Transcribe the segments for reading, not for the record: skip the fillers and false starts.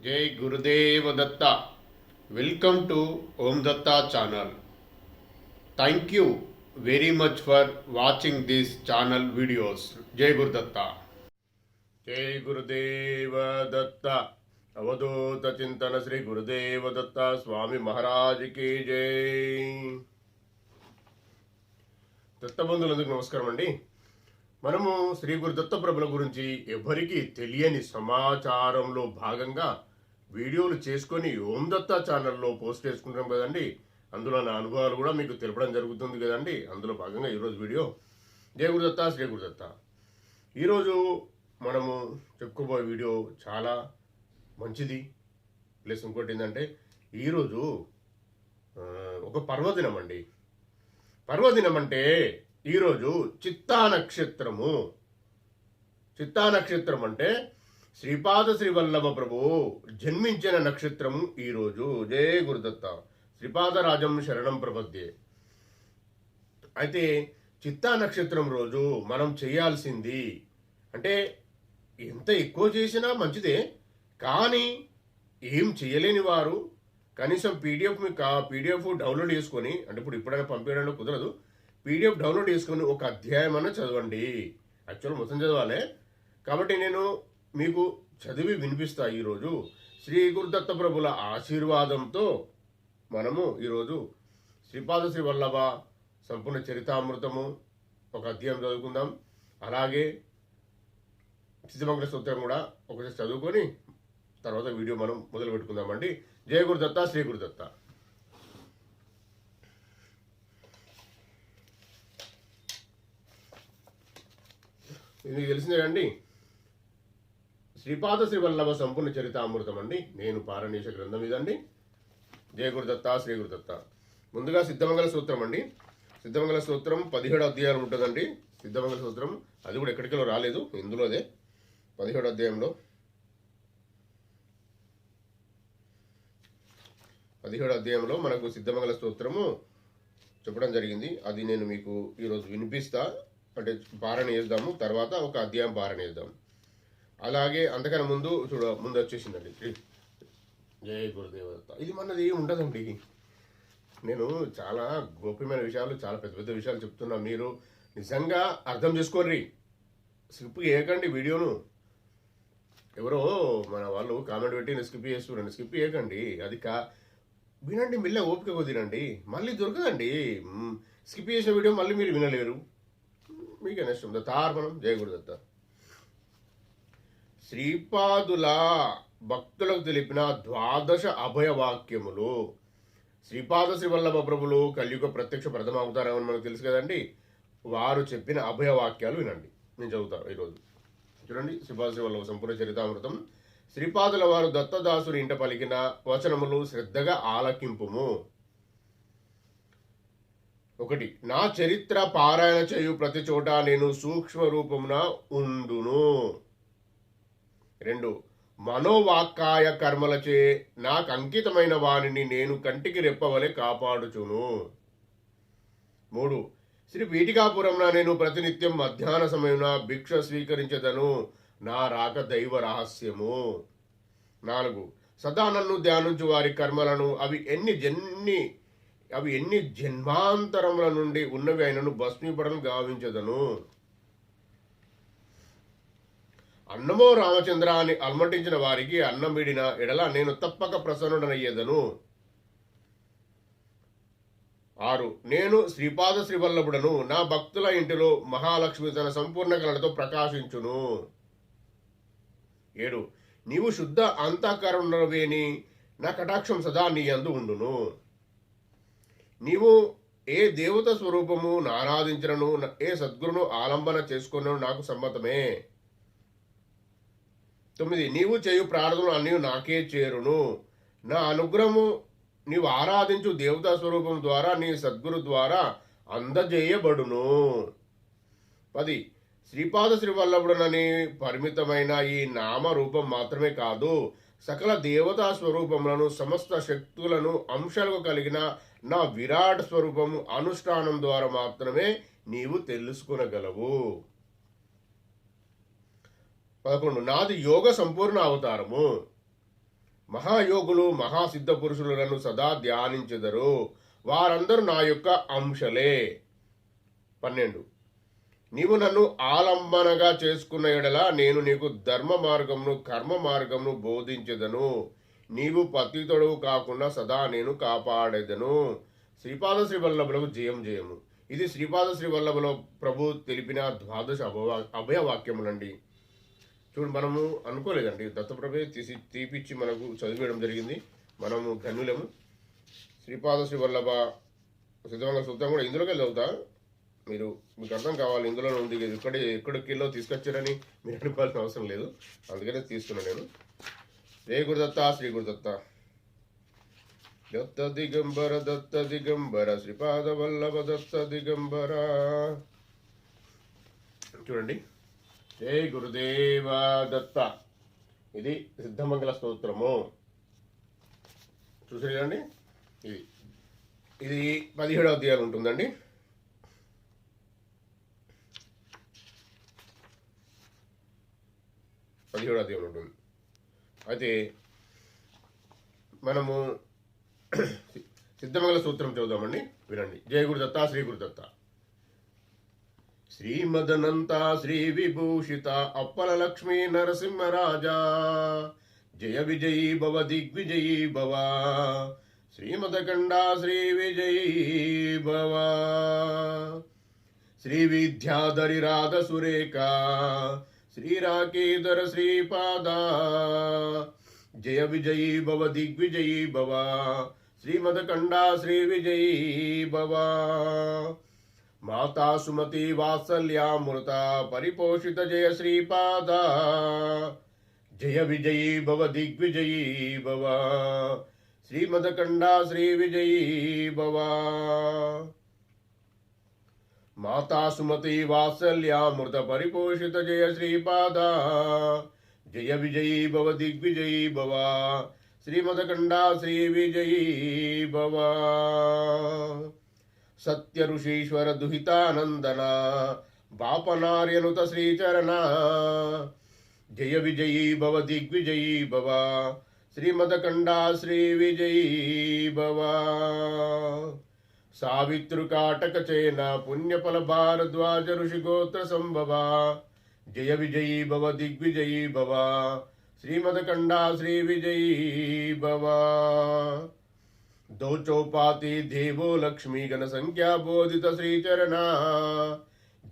జై Gurudeva Datta. Welcome to Om Datta channel. Thank you very much for watching this channel videos. జై గురుదత్త. జై గురుదేవ దత్త. అవధూత చింతన శ్రీ గురుదేవ దత్త స్వామి మహారాజుకి జై. దత్తబంధువులందరికీ నమస్కారం అండి. మనము శ్రీ గురుదత్త ప్రభుల గురించి ఎవరికి తెలియని సమాచారంలో భాగంగా వీడియోలు చేసుకొని ఓం దత్త ఛానల్లో పోస్ట్ చేసుకుంటాం కదండి. అందులో నా అనుభవాలు కూడా మీకు తెలపడం జరుగుతుంది కదండి. అందులో భాగంగా ఈరోజు వీడియో జయ గురుదత్త శ్రీ గురుదత్త. ఈరోజు మనము చెప్పుకోబోయే వీడియో చాలా మంచిది. ప్లస్ ఇంకోటి ఏంటంటే ఈరోజు ఒక పర్వదినం అండి. పర్వదినం అంటే ఈరోజు చిత్తా నక్షత్రము. చిత్తా నక్షత్రం అంటే శ్రీపాద శ్రీవల్లభ ప్రభు జన్మించిన నక్షత్రము ఈరోజు. జయ గురుదత్త. శ్రీపాదరాజం శరణం ప్రపద్యే. అయితే చిత్తా నక్షత్రం రోజు మనం చేయాల్సింది అంటే ఎంత ఎక్కువ చేసినా మంచిదే, కానీ ఏం చేయలేని వారు కనీసం పీడిఎఫ్ డౌన్లోడ్ చేసుకొని, అంటే ఇప్పుడు ఇప్పుడైనా పంపించడానికి కుదరదు, పీడిఎఫ్ డౌన్లోడ్ చేసుకొని ఒక అధ్యాయం అన్న చదవండి. యాక్చువల్ మొత్తం చదవాలి కాబట్టి నేను మీకు చదివి వినిపిస్తా. ఈరోజు శ్రీ గురుదత్త ప్రభుల ఆశీర్వాదంతో మనము ఈరోజు శ్రీపాద శ్రీ వల్లభ సంపూర్ణ చరితామృతము ఒక అధ్యాయం చదువుకుందాం. అలాగే సిద్ధమంగళ సూత్రం కూడా ఒకసారి చదువుకొని తర్వాత వీడియో మనం మొదలు పెట్టుకుందామండి. జయ గురుదత్త శ్రీ గురుదత్త. ఇది తెలిసిందే అండి. శ్రీపాద శ్రీ వల్లభ సంపూర్ణ చరితామృతం అండి. నేను పారణీష గ్రంథం ఇదండి. జయ గురుదత్త శ్రీ గురుదత్త. ముందుగా సిద్ధమంగళ సూత్రం అండి. సిద్ధమంగళ సూత్రం 17 అధ్యాయం ఉంటుందండి. సిద్ధమంగళ సూత్రం అది కూడా ఎక్కడికో రాలేదు, ఇందులోదే 17 అధ్యాయంలో 17 అధ్యాయంలో మనకు సిద్ధమంగళ సూత్రము చెప్పడం జరిగింది. అది నేను మీకు ఈరోజు వినిపిస్తా. అంటే పారణ చేద్దాము, తర్వాత ఒక అధ్యాయం పారణ చేద్దాం. అలాగే అంతకన్నా ముందు వచ్చేసిందండి జయ గురుదేవదత్త. ఇది మనది ఉండదండి. నేను చాలా గోప్యమైన విషయాలు, చాలా పెద్ద పెద్ద విషయాలు చెప్తున్నా. మీరు నిజంగా అర్థం చేసుకోర్రి. స్కిప్ చేయకండి వీడియోను. ఎవరో మన వాళ్ళు కామెంట్ పెట్టి స్కిప్ చేస్తున్నాను. స్కిప్ చేయకండి. అది వినండి, మెల్ల ఓపిక తినండి. మళ్ళీ దొరకదండి. స్కిప్ చేసిన వీడియో మళ్ళీ మీరు వినలేరు. మీకే నష్టం. దత్తార్పణం. జయ గురుదత్త. శ్రీపాదుల భక్తులకు తెలిపిన 12 అభయవాక్యములు. శ్రీపాద శ్రీవల్లభ ప్రభులు కలియుగ ప్రత్యక్ష ప్రథమ అవతారం అని మనకు తెలుసు కదండి. వారు చెప్పిన అభయవాక్యాలు వినండి. నేను చదువుతాను ఈరోజు. చూడండి, శ్రీపాద శ్రీవల్లభ సంపూర్ణ చరితామృతం. శ్రీపాదుల వారు దత్తదాసుని ఇంట పలికిన వచనములు శ్రద్ధగా ఆలకింపుము. 1. నా చరిత్ర పారాయణ చేయు ప్రతి చోట నేను సూక్ష్మ రూపమున ఉండును. 2. మనోవాక్కాయ కర్మలచే నాకు అంకితమైన వానిని నేను కంటికి రెప్పవలె కాపాడుచును. 3. శ్రీ పీఠికాపురంన నేను ప్రతినిత్యం మధ్యాహ్న సమయమున భిక్ష స్వీకరించదను. నా రాక దైవ రహస్యము. 4. సదా నన్ను ధ్యానించు వారి కర్మలను అవి ఎన్ని జన్మాంతరముల నుండి ఉన్నవి అయినను భస్మీపడను గావించదను. అన్నమో రామచంద్ర అని అల్మటించిన వారికి అన్నం విడిన ఎడల నేను తప్పక ప్రసన్నుడనయ్యేదను. 6. నేను శ్రీపాద శ్రీవల్లభుడను. నా భక్తుల ఇంటిలో మహాలక్ష్మి తన సంపూర్ణ కళతో ప్రకాశించును. 7. నీవు శుద్ధ అంతఃకరణవేని నా కటాక్షం సదా నీ యందు ఉండును. నీవు ఏ దేవత స్వరూపము ఆరాధించను, ఏ సద్గురును ఆలంబన చేసుకున్నాను నాకు సమ్మతమే. 9. నీవు చేయు ప్రార్థనలు అన్నీ నాకే చేరును. నా అనుగ్రహము నీవు ఆరాధించు దేవతా స్వరూపం ద్వారా నీ సద్గురు ద్వారా అందజేయబడును. 10. శ్రీపాద శ్రీవల్లభుడనని పరిమితమైన ఈ నామరూపం మాత్రమే కాదు, సకల దేవతా స్వరూపములను సమస్త శక్తులను అంశాలకు కలిగిన నా విరాట్ స్వరూపము అనుష్ఠానం ద్వారా మాత్రమే నీవు తెలుసుకునగలవు. 11. నాది యోగ సంపూర్ణ అవతారము. మహాయోగులు మహాసిద్ధ పురుషులను సదా ధ్యానించెదరు, వారందరూ నా యొక్క అంశలే. 12. నీవు నన్ను ఆలంబనగా చేసుకున్న ఎడల నేను నీకు ధర్మ మార్గమును కర్మ మార్గమును బోధించెదను, నీవు పతితుడు కాకుండా సదా నేను కాపాడేదను. శ్రీపాద శ్రీ వల్లభులకు జయం జయము. ఇది శ్రీపాద శ్రీ వల్లభుల ప్రభు తెలిపిన ద్వాదశ అభయవాక్యములండి. చూడు, మనము అనుకోలేదండి, దత్తప్రభే తీపిచ్చి మనకు చదివేయడం జరిగింది. మనము ధన్యులము. శ్రీపాద శ్రీ వల్లభ సిద్ధంగా సూత్రం కూడా ఇందులోకి చదువుతా, మీకు అర్థం కావాలి. ఇందులో ఉంది, ఎక్కడికెళ్ళో తీసుకొచ్చారని మీరు అనుకోవాల్సిన అవసరం లేదు, అందుకనే తీస్తున్నాను నేను. జయ గురుదత్త, శ్రీ గురుదత్త. దత్త దిగంబర శ్రీపాద వల్లభ దత్త దిగంబర. చూడండి, జయ గురుదేవ దత్త. ఇది సిద్ధమంగళ స్తోత్రము. చూసారు కదండి, ఇది 17వ అధ్యాయం ఉంటుందండి. ఉంటుంది. అయితే మనము సిద్ధమంగళ సూత్రం చదువుదామండి, వినండి. జయ గురుదత్త, శ్రీ గురుదత్త. శ్రీమదనంత శ్రీ విభూషిత అప్పల లక్ష్మీ నరసింహరాజా, జయ విజయీ భవ దిగ్విజయీ భవ, శ్రీమదకండా శ్రీ విజయీ భవ. శ్రీ విద్యాధరి రాధ సురేఖ శ్రీరాకేధర శ్రీపాద, జయ విజయీ భవ దిగ్విజయీ భవ, శ్రీమదకండా శ్రీ విజయీ భవ. మాతా సుమతి వాత్సల్యామృత పరిపోషిత జయ శ్రీపాద, జయ విజయీ భవ దిగ్విజయీ భవ, శ్రీమదకండా శ్రీ విజయీ భవ. మాతా సుమతి వాత్సల్యామృత పరిపోషిత జయ శ్రీపాద, జయ విజయీ భవ దిగ్విజయీ భవ, శ్రీమదకండా శ్రీ విజయీ భవ. సత్య ఋషీశ్వర దుహితానందన బాపనార్యనుత శ్రీచరణ, జయ విజయీ భవ దిగ్విజయీ భవ, శ్రీమదకండా శ్రీ విజయీ భవ. సావితృకాటక చేన పుణ్యఫల భారద్వాజ ఋషిగోత్ర సంభవ, జయ విజయీ భవ దిగ్విజయీ భవ, శ్రీమదకండా శ్రీ విజయీ భవ. దోచౌపాతి దేవో లక్ష్మీ గణ సంఖ్యా బోధిత శ్రీచరణ,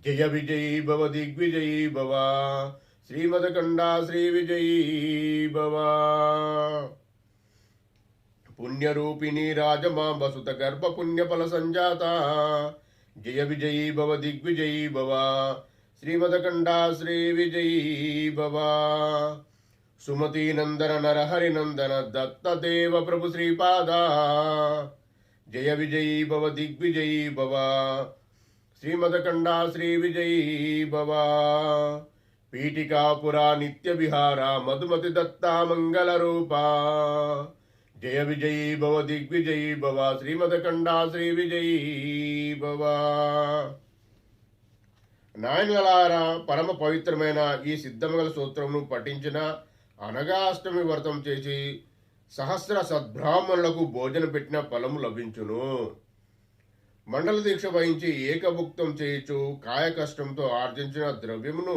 జయ విజయీ భవ దిగ్విజయీ భవ, శ్రీమదకండా శ్రీ విజయీ భవ. పుణ్యరూపిణి రాజమాంబసుత గర్భ పుణ్యఫల సంజాత, జయ విజయీ భవ దిగ్విజయీ భవ, శ్రీమదకండా శ్రీ విజయీ భవ. సుమతి నందన నరహరి నందన దత్తదేవ ప్రభు శ్రీపాద, జయ విజయీ భవ దిగ్విజయీ భవ, శ్రీమదకండా శ్రీ విజయీ భవ. పీఠికాపురా నిత్య విహార మధుమతి దత్తా మంగళ రూపా, జయ విజయీ భవ దిగ్విజయీ భవ, శ్రీమదకండా శ్రీ విజయీ భవ. నాయనలారా, పరమ పవిత్రమైన ఈ సిద్ధమంగళ సూత్రమును పఠించిన అనగా అష్టమి వ్రతం చేసి సహస్ర సద్బ్రాహ్మణులకు భోజనం పెట్టిన ఫలము లభించును. మండల దీక్ష వహించి ఏకభుక్తం చేయుచు కాయ కష్టంతో ఆర్జించిన ద్రవ్యమును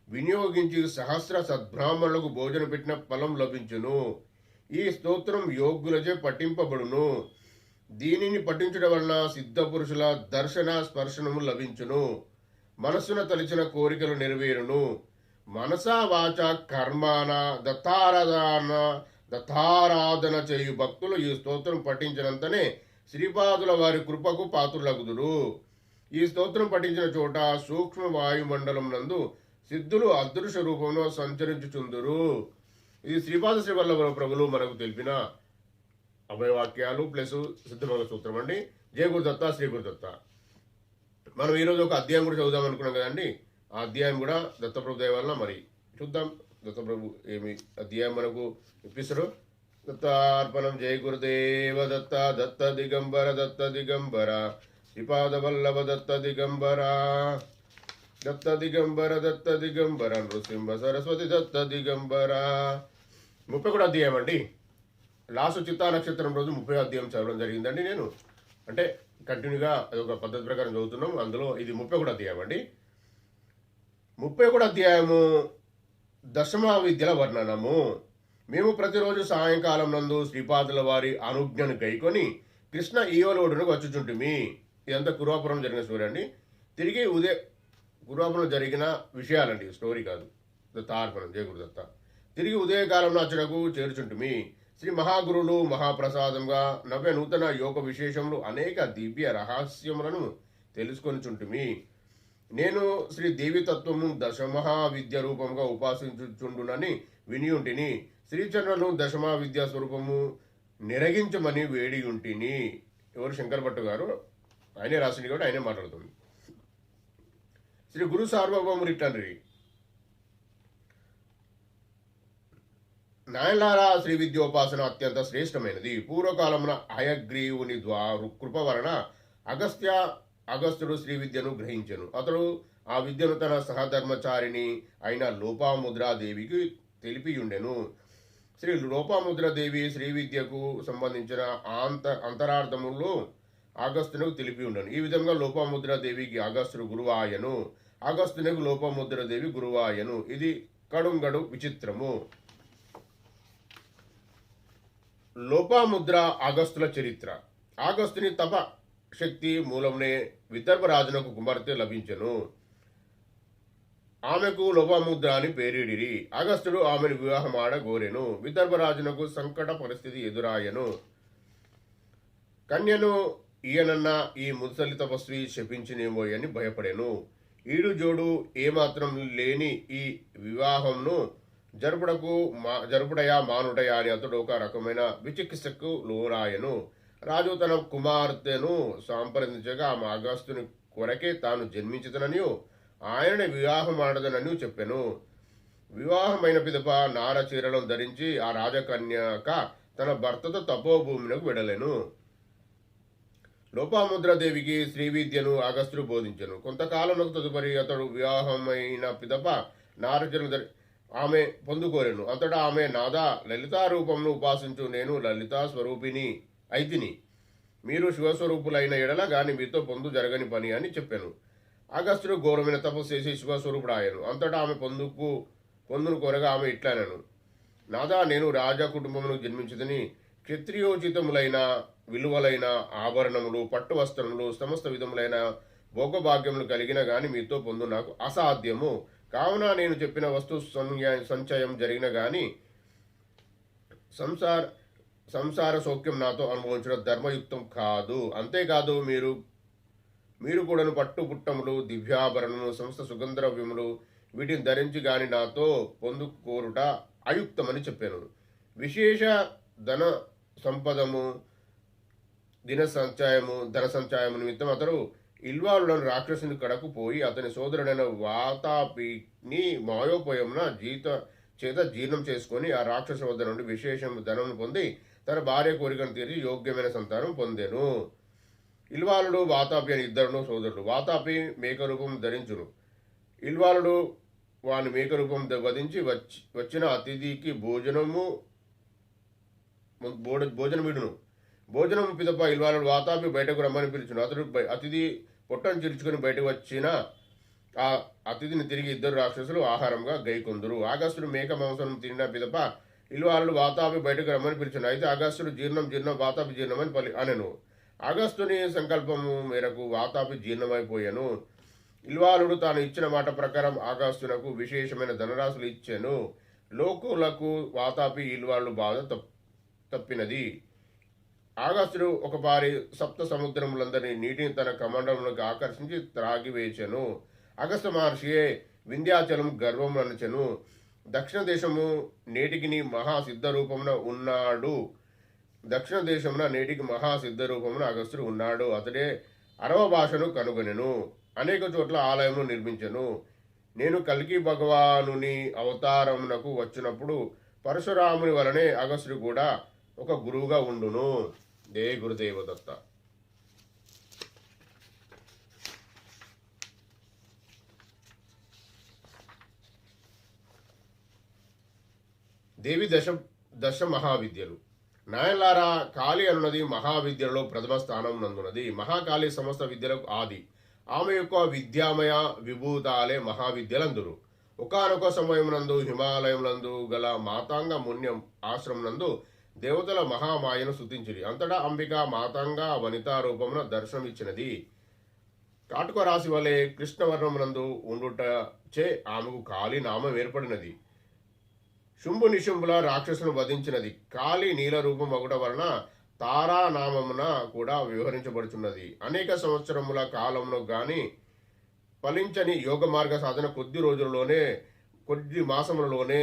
వినియోగించి సహస్ర సద్బ్రాహ్మణులకు భోజనం పెట్టిన ఫలం లభించును. ఈ స్తోత్రం యోగ్యులచే పఠింపబడును. దీనిని పఠించడం వలన సిద్ధ పురుషుల దర్శన స్పర్శనము లభించును. మనస్సున తలిచిన కోరికలు నెరవేరును. మనసా వాచ కర్మాన దత్తారాధన చేయు భక్తులు ఈ స్తోత్రం పఠించినంతనే శ్రీపాదుల వారి కృపకు పాత్రులగుదురు. ఈ స్తోత్రం పఠించిన చోట సూక్ష్మ వాయుమండలం నందు సిద్ధులు అదృశ్య రూపంలో సంచరించుచుందురు. ఇది శ్రీపాద శ్రీవల్లభ ప్రభులు మనకు తెలిపిన అభయవాక్యాలు ప్లస్ సిద్ధమంగళ సూత్రం అండి. జయ గురుదత్త, శ్రీ గురుదత్త. మనం ఈరోజు ఒక అధ్యాయం కూడా చదువుదాం అనుకున్నాం కదండి. ఆ అధ్యాయం కూడా దత్తప్రభు దయ వలన మరి చూద్దాం దత్తప్రభు ఏమి అధ్యాయం మనకు ఇప్పిస్తారు. దత్తార్పణం. జయ గురుదేవ దత్త. దత్త దిగంబర దత్త దిగంబర శ్రీపాద వల్లభ దత్త దిగంబర. దత్త దిగంబర దత్త దిగంబర నృసింహ సరస్వతి దత్త దిగంబర. 31వ అధ్యాయం అండి. లాస్ట్ చిత్తా నక్షత్రం రోజు 30వ అధ్యాయం చదవడం జరిగిందండి. నేను అంటే కంటిన్యూగా అదొక పద్ధతి ప్రకారం చదువుతున్నాం. అందులో ఇది 31వ అధ్యాయం అండి. 31వ అధ్యాయము దశమ విద్యల వర్ణనము. మేము ప్రతిరోజు సాయంకాలం నందు శ్రీపాదుల వారి అనుజ్ఞను గైకొని కృష్ణ ఈవలోడును వచ్చుచుంటిమి. ఇదంతా కురువాపురం జరిగిన స్టోరీ అండి. తిరిగి కురువాపురం జరిగిన విషయాలండి, స్టోరీ కాదు. దత్తార్పణం, జయ గురుదత్త. తిరిగి ఉదయకాలం అచ్చటకు చేరుచుంటిమి. శ్రీ మహాగురులు మహాప్రసాదంగా నవ్య నూతన యోగ విశేషములు అనేక దివ్య రహస్యములను తెలుసుకొనిచుంటిమి. నేను శ్రీ దేవి తత్వము దశమహా విద్య రూపంగా ఉపాసించుచుండునని వినియుంటిని. శ్రీచరణను దశమహా విద్యా స్వరూపము నిరగించమని వేడి ఉంటిని. ఎవరు? శంకర్ భట్టు గారు. ఆయనే రాసింది కాబట్టి ఆయనే మాట్లాడుతుంది. శ్రీ గురు సార్వభౌమురి తండ్రి నాయనలారా, శ్రీ విద్యోపాసన అత్యంత శ్రేష్టమైనది. పూర్వకాలమున హయగ్రీవుని కృప వలన అగస్త్యుడు శ్రీ విద్యను గ్రహించెను. అతడు ఆ విద్యను తన సహధర్మచారిణి అయిన లోపాముద్రాదేవికి తెలిపియుండెను. శ్రీ లోపాముద్రాదేవి శ్రీ విద్యకు సంబంధించిన అంతరార్థములు అగస్త్యునకు తెలిపి ఉండను. ఈ విధంగా లోపాముద్రాదేవికి అగస్త్యుడు గురువాయను, అగస్త్యునకు లోపాముద్రాదేవి గురువాయను. ఇది కడుంగడు విచిత్రము. లోపాముద్ర అగస్తుల చరిత్ర. అగస్తుని తప శక్తి మూలంనే విదర్భరాజునకు కుమార్తె లభించెను. ఆమెకు లోపాముద్ర అని పేరిడిరి. అగస్త్యుడు ఆమెను వివాహమాడ గోరెను. విదర్భరాజునకు సంకట పరిస్థితి ఎదురాయను. కన్యను ఈయనన్న ఈ ముసలి తపస్వి శపించినేమోయని భయపడెను. ఈడు జోడు ఏమాత్రం లేని ఈ వివాహంను జరుపుడయా మానుటయా అని అతడు ఒక రకమైన విచికిత్సకు లోనాయను. రాజు తన కుమార్తెను సంప్రదించగా ఆమె అగస్తుని కొరకే తాను జన్మించదననియు ఆయనని వివాహం ఆడదనని చెప్పెను. వివాహమైన పిదప నార చీరలను ధరించి ఆ రాజకన్యక తన భర్తతో తపోభూమినకు వెడలెను. లోపాముద్రాదేవికి శ్రీ విద్యను అగస్త్యుడు బోధించెను. కొంతకాలం తదుపరి అతడు వివాహమైన పిదప నారచీరలు ఆమె పొందుకోరెను. అంతటా ఆమె నాదా లలితా రూపంను ఉపాసించు, నేను లలితా స్వరూపిణి అయితిని. మీరు శివస్వరూపులైన ఎడల గాని మీతో పొందు జరగని పని అని చెప్పాను. అగస్త్యుడు ఘోరమైన తపస్సు చేసి శివస్వరూపుడు ఆయను. అంతటా ఆమె పొందును కోరగా ఆమె ఇట్లనను, నాదా నేను రాజా కుటుంబమును జన్మించదని క్షత్రియోచితములైన విలువలైన ఆభరణములు, పట్టు వస్త్రములు, సమస్త విధములైన భోగభాగ్యములు కలిగిన గాని మీతో పొందు నాకు అసాధ్యము. కావున నేను చెప్పిన వస్తు సంచయం జరిగిన గాని సంసార సౌఖ్యం నాతో అనుభవించడం ధర్మయుక్తం కాదు. అంతేకాదు మీరు కూడాను పట్టు పుట్టములు, దివ్యాభరణములు, సమస్త సుగంధద్రవ్యములు వీటిని ధరించి గాని నాతో పొందుకోరుట అయుక్తమని చెప్పాను. విశేష ధన సంపదము ధన సంచయము నిమిత్తం అతడు ఇల్వాలులను రాక్షసుని కడకు పోయి అతని సోదరుడైన వాతాపిని మాయోపయమున చేత జీర్ణం చేసుకుని ఆ రాక్షస వద్ద నుండి విశేషం ధనం పొంది తన భార్య కోరికను తీర్చి యోగ్యమైన సంతానం పొందెను. ఇల్వాలుడు వాతాపి అని ఇద్దరును సోదరుడు. వాతాపి మేకరూపం ధరించును. ఇల్వాలుడు వాని మేకరూపం వధించి వచ్చిన అతిథికి భోజనమిడును. భోజనం పిదప ఇల్వాలుడు వాతాపి బయటకు రమ్మని పిలుచును. అతడు అతిథి పొట్టను చిరుచుకుని బయటకు వచ్చిన ఆ అతిథిని తిరిగి ఇద్దరు రాక్షసులు ఆహారంగా గైకొందురు. అగస్త్యుడు మేక మాంసం తిన్న పిదప ఇల్వాలుడు వాతాపి బయటకు రమ్మని పిలిచాను. అయితే అగస్త్యుడు జీర్ణం వాతాపి జీర్ణమని అనెను. అగస్త్యుని సంకల్పము మేరకు వాతాపి జీర్ణమైపోయాను. ఇల్వాలుడు తాను ఇచ్చిన మాట ప్రకారం అగస్త్యునకు విశేషమైన ధనరాశులు ఇచ్చాను. లోకులకు వాతాపి ఇల్వాళ్ళు బాధ తప్పినది. అగస్త్యుడు ఒకపారి సప్త సముద్రములందరినీ నీటిని తన కమండంలోకి ఆకర్షించి త్రాగివేచెను. అగస్త్య మహర్షియే వింధ్యాచలం గర్వం అనచెను. దక్షిణ దేశము నేటికి మహాసిద్ధ రూపమున ఉన్నాడు. దక్షిణ దేశమున నేటికి మహాసిద్ధ రూపమున అగస్త్యుడు ఉన్నాడు. అతడే అరవ భాషను కనుగొనెను. అనేక చోట్ల ఆలయమును నిర్మించెను. నేను కల్కి భగవానుని అవతారమునకు వచ్చినప్పుడు పరశురాముని వలనే అగస్త్యుడు కూడా ఒక గురువుగా ఉండును. దే గురుదేవ దత్త. దేవి దశ మహావిద్యలు. నాయన్లారా, కాళి అనున్నది మహావిద్యలలో ప్రథమ స్థానం నందున్నది. మహాకాళి సమస్త విద్యలకు ఆది. ఆమె యొక్క విద్యామయ విభూతాలే మహావిద్యలందురు. ఒకానొక సమయమునందు హిమాలయములందు గల మాతాంగ మున్యం ఆశ్రమనందు దేవతల మహామాయను స్తుతించిరి. అంతటా అంబిక మాతాంగ వనితా రూపమున దర్శనమిచ్చినది. కాటుక రాశి వలె కృష్ణవర్ణమునందు ఉండుటచే ఆమెకు కాళీ నామం ఏర్పడినది. శుంభు నిశుంభుల రాక్షసును వధించినది. కాళీ నీల రూపం ఒకట వలన తారా నామమున కూడా వ్యవహరించబడుచున్నది. అనేక సంవత్సరముల కాలంలో గాని ఫలించని యోగ మార్గ సాధన కొద్ది మాసములలోనే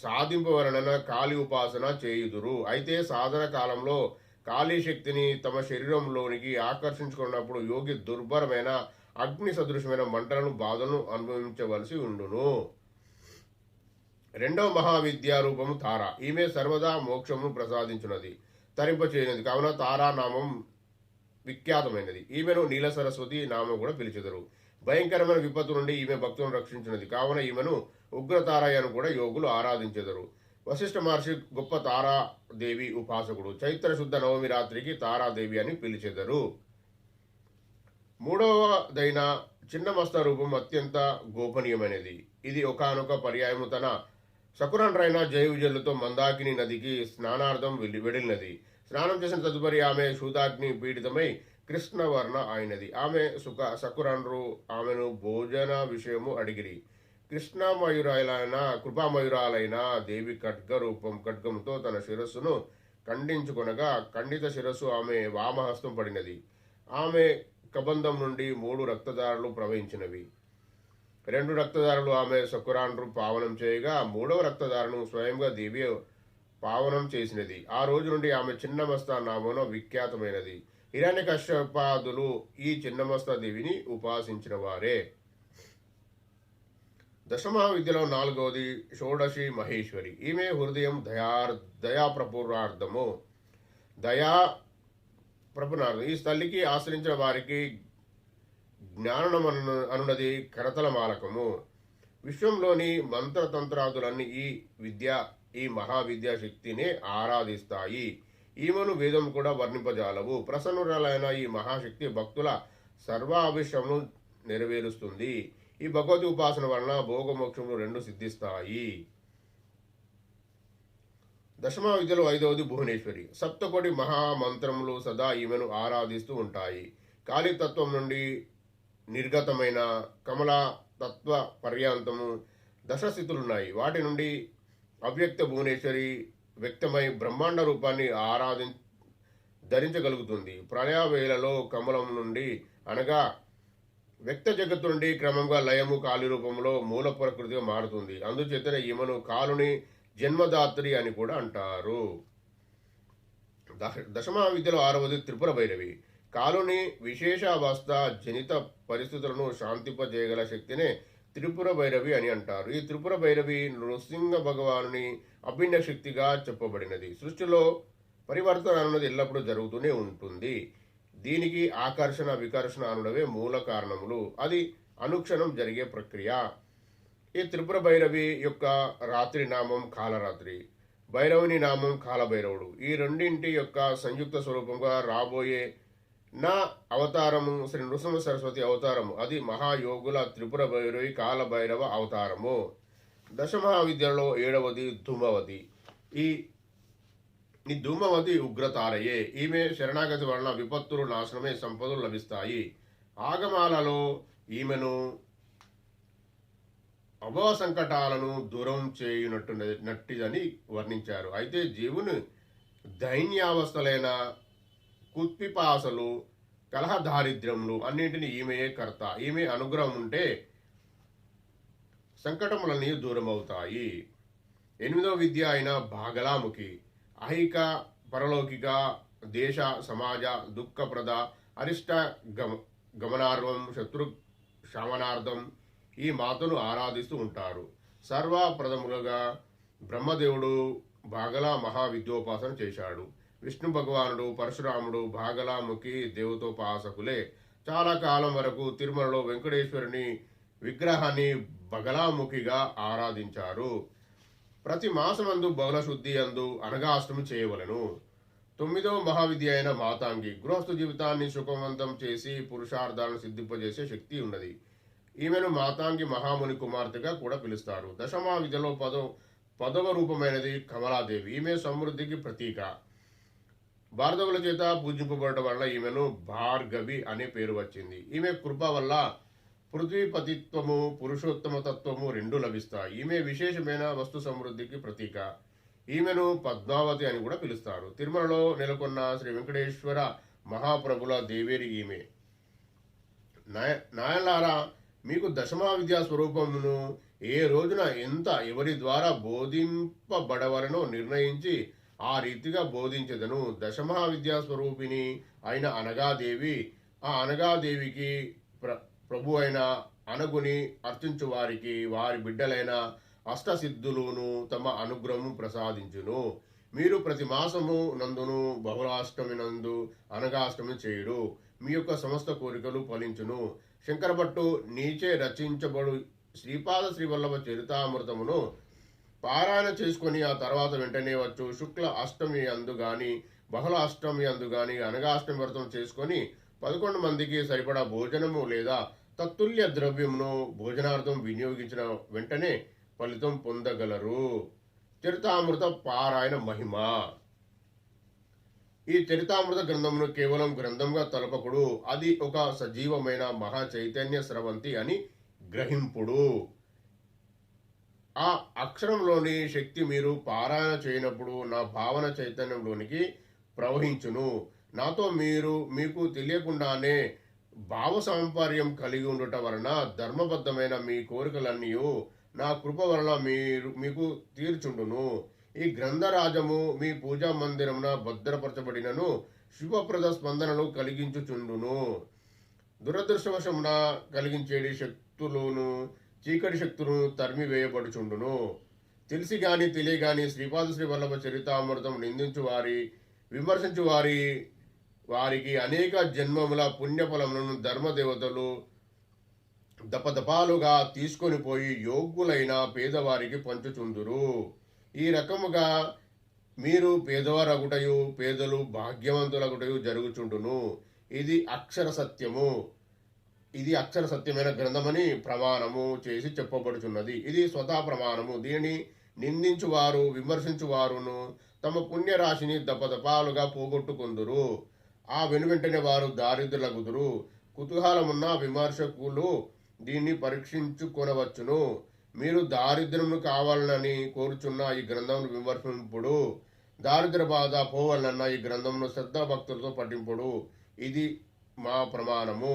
సాధింపవలన కాళీ ఉపాసన చేయుదురు. అయితే సాధన కాలంలో కాళీ శక్తిని తమ శరీరంలోనికి ఆకర్షించుకున్నప్పుడు యోగి దుర్భరమైన అగ్ని సదృశమైన మంటలను బాధలను అనుభవించవలసి ఉండును. రెండవ మహావిద్యా రూపము తార. ఈమె సర్వదా మోక్షమును ప్రసాదించున్నది, తరింపచేయనది. కావున తారా నామం విఖ్యాతమైనది. ఈమెను నీల సరస్వతి నామం కూడా పిలిచెదరు. భయంకరమైన విపత్తు నుండి ఈమె భక్తులను రక్షించినది. కావున ఈమెను ఉగ్రతారయ్యను కూడా యోగులు ఆరాధించెదరు. వశిష్ఠ మహర్షి గొప్ప తారాదేవి ఉపాసకుడు. చైత్ర శుద్ధ నవమి రాత్రికి తారాదేవి అని పిలిచెదరు. మూడవదైన చిన్నమస్త రూపం అత్యంత గోపనీయమైనది. ఇది ఒకానొక పర్యాయము తన శకురండ్రైన జయవిజయులతో మందాకిని నదికి స్నానార్థం వెడిలినది. స్నానం చేసిన తదుపరి ఆమె శూదాగ్ని పీడితమై కృష్ణవర్ణ అయినది. ఆమె శకురండ్రు ఆమెను భోజన విషయము అడిగిరి. కృపామయురాలైన దేవి ఖడ్గంతో తన శిరస్సును ఖండించుకొనగా ఖండిత శిరస్సు ఆమె వామహస్తం పడినది. ఆమె కబంధం నుండి 3 రక్తధారలు ప్రవహించినవి. 2 రక్తధారలు ఆమె శకురాండ్రు పావనం చేయగా 3వ రక్తధారను స్వయంగా దేవి పావనం చేసినది. ఆ రోజు నుండి ఆమె చిన్నమస్త నామమున విఖ్యాతమైనది. హిరణ్యకశ్యపాదులు ఈ చిన్నమస్త దేవిని ఉపాసించిన వారే. దశమహావిద్యలో 4వది షోడశి మహేశ్వరి. ఈమె హృదయం దయాప్రపురార్థము. ఈ తల్లికి ఆశ్రయించిన వారికి జ్ఞానం అనున్నది కరతల మాలకము. విశ్వంలోని మంత్రతంత్రాదులన్నీ ఈ మహావిద్యా శక్తినే ఆరాధిస్తాయి. ఈమెను వేదం కూడా వర్ణింపజాలవు. ప్రసన్నురాలైన ఈ మహాశక్తి భక్తుల సర్వాభిష్టమును నెరవేరుస్తుంది. ఈ భగవతి ఉపాసన వలన భోగమోక్షములు 2 సిద్ధిస్తాయి. దశమహావిద్యలో 5వది భువనేశ్వరి. సప్తకోటి మహామంత్రములు సదా ఈమెను ఆరాధిస్తూ ఉంటాయి. కాళీతత్వం నుండి నిర్గతమైన కమలా తత్వ పర్యాంతము దశస్థితులున్నాయి. వాటి నుండి అవ్యక్త భువనేశ్వరి వ్యక్తమై బ్రహ్మాండ రూపాన్ని ధరించగలుగుతుంది. ప్రళయవేళలో కమలం నుండి అనగా వ్యక్త జగత్తు నుండి క్రమంగా లయము కాళీ రూపంలో మూల ప్రకృతిగా మారుతుంది. అందుచేతనే ఈమెను కాలుని జన్మదాత్రి అని కూడా అంటారు. దశమహావిద్యలో 6వది త్రిపుర భైరవి. కాలుని విశేషావస్థ జనిత పరిస్థితులను శాంతింపజేయగల శక్తినే త్రిపుర భైరవి అని అంటారు. ఈ త్రిపుర భైరవి నృసింహ భగవానుని అభిన్న శక్తిగా చెప్పబడినది. సృష్టిలో పరివర్తన అన్నది ఎల్లప్పుడూ జరుగుతూనే ఉంటుంది. దీనికి ఆకర్షణ వికర్షణ అనుడవే మూల కారణములు. అది అనుక్షణం జరిగే ప్రక్రియ. ఈ త్రిపుర భైరవి యొక్క రాత్రి నామం కాలరాత్రి, భైరవుని నామం కాలభైరవుడు. ఈ రెండింటి యొక్క సంయుక్త స్వరూపంగా రాబోయే నా అవతారము శ్రీ నృసింహ సరస్వతి అవతారము. అది మహాయోగుల త్రిపుర భైరవి కాలభైరవ అవతారము. దశమహావిద్యలో 7వది ధూమవతి. ఈ ధూమవతి ఉగ్రతారయే. ఈమె శరణాగతి వలన విపత్తులు నాశనమే, సంపదలు లభిస్తాయి. ఆగమాలలో ఈమెను అభవ సంకటాలను దూరం చేయునట్టునట్టిదని వర్ణించారు. అయితే జీవుని దైన్యావస్థలైన కుత్పిపాసలు, కలహ దారిద్ర్యములు అన్నింటినీ ఈమెయే కర్త. ఈమె అనుగ్రహం ఉంటే సంకటములన్నీ దూరమవుతాయి. 8వ విద్య అయిన భాగలాముఖి. ఐహిక పరలౌకిక దేశ సమాజ దుఃఖప్రద అరిష్ట గమనార్థం శత్రు శమనార్థం ఈ మాతను ఆరాధిస్తూ ఉంటారు. సర్వప్రథములుగా బ్రహ్మదేవుడు భాగల మహావిద్యోపాసన చేశాడు. విష్ణు భగవానుడు పరశురాముడు భాగలాముఖి దేవతోపాసకులే. చాలా కాలం వరకు తిరుమలలో వెంకటేశ్వరుని విగ్రహాన్ని బగలాముఖిగా ఆరాధించారు. ప్రతి మాసమందు బహుళ శుద్ధి అందు అనగా అష్టమి చేయవలను. 9వ మహావిద్య అయిన మాతాంగి గృహస్థ జీవితాన్ని సుఖవంతం చేసి పురుషార్థాలను సిద్ధింపజేసే శక్తి ఉన్నది. ఈమెను మాతాంగి మహాముని కుమార్తెగా కూడా పిలుస్తారు. దశమహావిద్యలో పదవ రూపమైనది కమలాదేవి. ఈమె సమృద్ధికి ప్రతీక. భారతవుల చేత పూజింపబడటం వల్ల ఈమెను భార్గవి అనే పేరు వచ్చింది. ఈమె కృప వల్ల పృథ్వీపతిత్వము పురుషోత్తమ తత్వము రెండు లభిస్తాయి. ఈమె విశేషమైన వస్తు సమృద్ధికి ప్రతీక. ఈమెను పద్మావతి అని కూడా పిలుస్తారు. తిరుమలలో నెలకొన్న శ్రీ వెంకటేశ్వర మహాప్రభుల దేవేరి ఈమె. నాయలారా, మీకు దశమా విద్యా స్వరూపమును ఏ రోజున ఎంత ఎవరి ద్వారా బోధింపబడవలనో నిర్ణయించి ఆ రీతిగా బోధించదను. దశమహావిద్యా స్వరూపిణి అయిన అనగాదేవి, ఆ అనగాదేవికి ప్రభు అయిన అనగుని అర్చించు వారికి వారి బిడ్డలైన అష్టసిద్ధులును తమ అనుగ్రహము ప్రసాదించును. మీరు ప్రతి మాసము నందును బహుళాష్టమి నందు అనగాష్టమి చేయుడు. మీ యొక్క సమస్త కోరికలు ఫలించును. శంకరభట్టు నీచే రచించబడు శ్రీపాద శ్రీవల్లభ చరితామృతమును పారాయణ చేసుకొని ఆ తర్వాత వెంటనే వచ్చు శుక్ల అష్టమి అందు గాని బహుళ అష్టమి అందు గాని అనగాష్టమి వ్రతం చేసుకొని 11 మందికి సరిపడా భోజనము లేదా తత్తుల్య ద్రవ్యమును భోజనార్థం వినియోగించిన వెంటనే ఫలితం పొందగలరు. చరితామృత పారాయణ మహిమ. ఈ చరితామృత గ్రంథమును కేవలం గ్రంథంగా తలపకుడు, అది ఒక సజీవమైన మహా చైతన్య స్రవంతి అని గ్రహింపుడు. ఆ అక్షరంలోని శక్తి మీరు పారాయణ చేయనప్పుడు నా భావన చైతన్యంలోనికి ప్రవహించును. నాతో మీకు తెలియకుండానే భావ సాంపర్యం కలిగి ఉండటం వలన ధర్మబద్ధమైన మీ కోరికలన్నీ నా కృప వలన మీకు తీర్చుండును. ఈ గ్రంథరాజము మీ పూజా మందిరమున భద్రపరచబడినను శుభప్రద స్పందనలు కలిగించుచుండును. దురదృష్టవశమున కలిగించేటి శక్తులను చీకటి శక్తులను తరిమివేయబడుచుండును. తెలిసి గాని తెలియగాని శ్రీపాద శ్రీ వల్లభ చరితామృతం నిందించు వారి విమర్శించు వారికి అనేక జన్మముల పుణ్యఫలములను ధర్మదేవతలు దపదపాలుగా తీసుకొని పోయి యోగ్యులైన పేదవారికి పంచుచుందురు. ఈ రకముగా మీరు పేదవారగుటయు పేదలు భాగ్యవంతులగుటయు జరుగుచుండును. ఇది అక్షర సత్యము. ఇది అక్షర సత్యమైన గ్రంథమని ప్రమాణము చేసి చెప్పబడుచున్నది. ఇది స్వతా ప్రమాణము. దీనిని నిందించువారు విమర్శించువారును తమ పుణ్యరాశిని దపదపాలుగా పోగొట్టుకుందురు. ఆ వెనువెంటనే వారు దారిద్రులగుదురు. కుతూహలమున్న విమర్శకులు దీన్ని పరీక్షించుకొనవచ్చును. మీరు దారిద్ర్యమును కావాలనని కోరుచున్న ఈ గ్రంథమును విమర్శింపుడు. దారిద్ర్య బాధ పోవాలన్న ఈ గ్రంథమును శ్రద్ధాభక్తులతో పఠింపుడు. ఇది మా ప్రమాణము.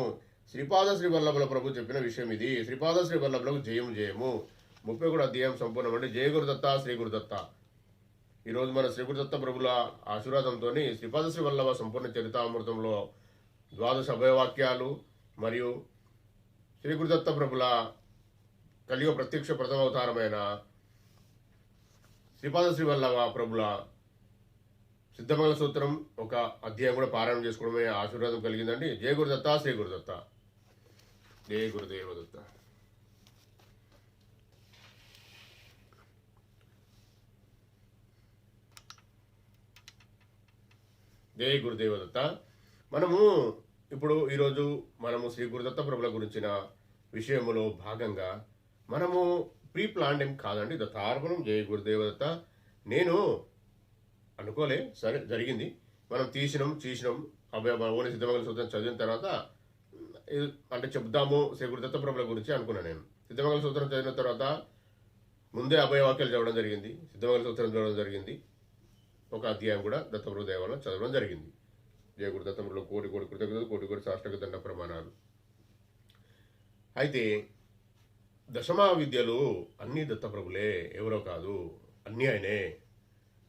శ్రీపాద శ్రీ వల్లభుల ప్రభు చెప్పిన విషయం ఇది. శ్రీపాద శ్రీ వల్లభులకు జయము జయము. 31 అధ్యాయం సంపూర్ణమండి. జయ గురుదత్త శ్రీ గురుదత్త. ఈరోజు మన శ్రీ గురుదత్త ప్రభుల ఆశీర్వాదంతో శ్రీపాద శ్రీ వల్లభ సంపూర్ణ చరితామృతంలో 12 అభయవాక్యాలు మరియు శ్రీ గురుదత్త ప్రభుల కలియుగ ప్రత్యక్ష ప్రథమ అవతారమైన శ్రీపాద శ్రీ వల్లభ ప్రభుల సిద్ధమంగళ సూత్రం ఒక అధ్యాయం కూడా పారాయణం చేసుకోవడమే ఆశీర్వాదం కలిగిందండి. జయ గురుదత్త శ్రీ గురుదత్త. జయ గురుదేవదత్త. జయ గురుదేవదత్త. మనము ఈరోజు శ్రీ గురుదత్త ప్రభుల గురించిన విషయములో భాగంగా మనము ప్రీ ప్లాన్డ్ ఏం కాదండి. దత్తార్పణం. జయ గురుదేవదత్త. నేను అనుకోలే, సరే జరిగింది. మనం తీసినాం ఓని సిద్ధమంగళ సూత్రం చదివిన తర్వాత అంటే చెప్దాము శ్రీ గురుదత్త ప్రభుల గురించి అనుకున్నాను. నేను సిద్ధమంగళ సూత్రం చదివిన తర్వాత ముందే అభయవాక్యాలు చదవడం జరిగింది, సిద్ధమంగళ సూత్రం చదవడం జరిగింది, ఒక అధ్యాయం కూడా దత్తప్రభు దేవాలయంలో చదవడం జరిగింది. జయ గురుదత్త ప్రభుల కోటి కృతజ్ఞతలు, కోటి సాష్టక దండ ప్రమాణాలు. అయితే దశమా విద్యలు అన్నీ దత్తప్రభులే, ఎవరో కాదు, అన్నీ ఆయనే.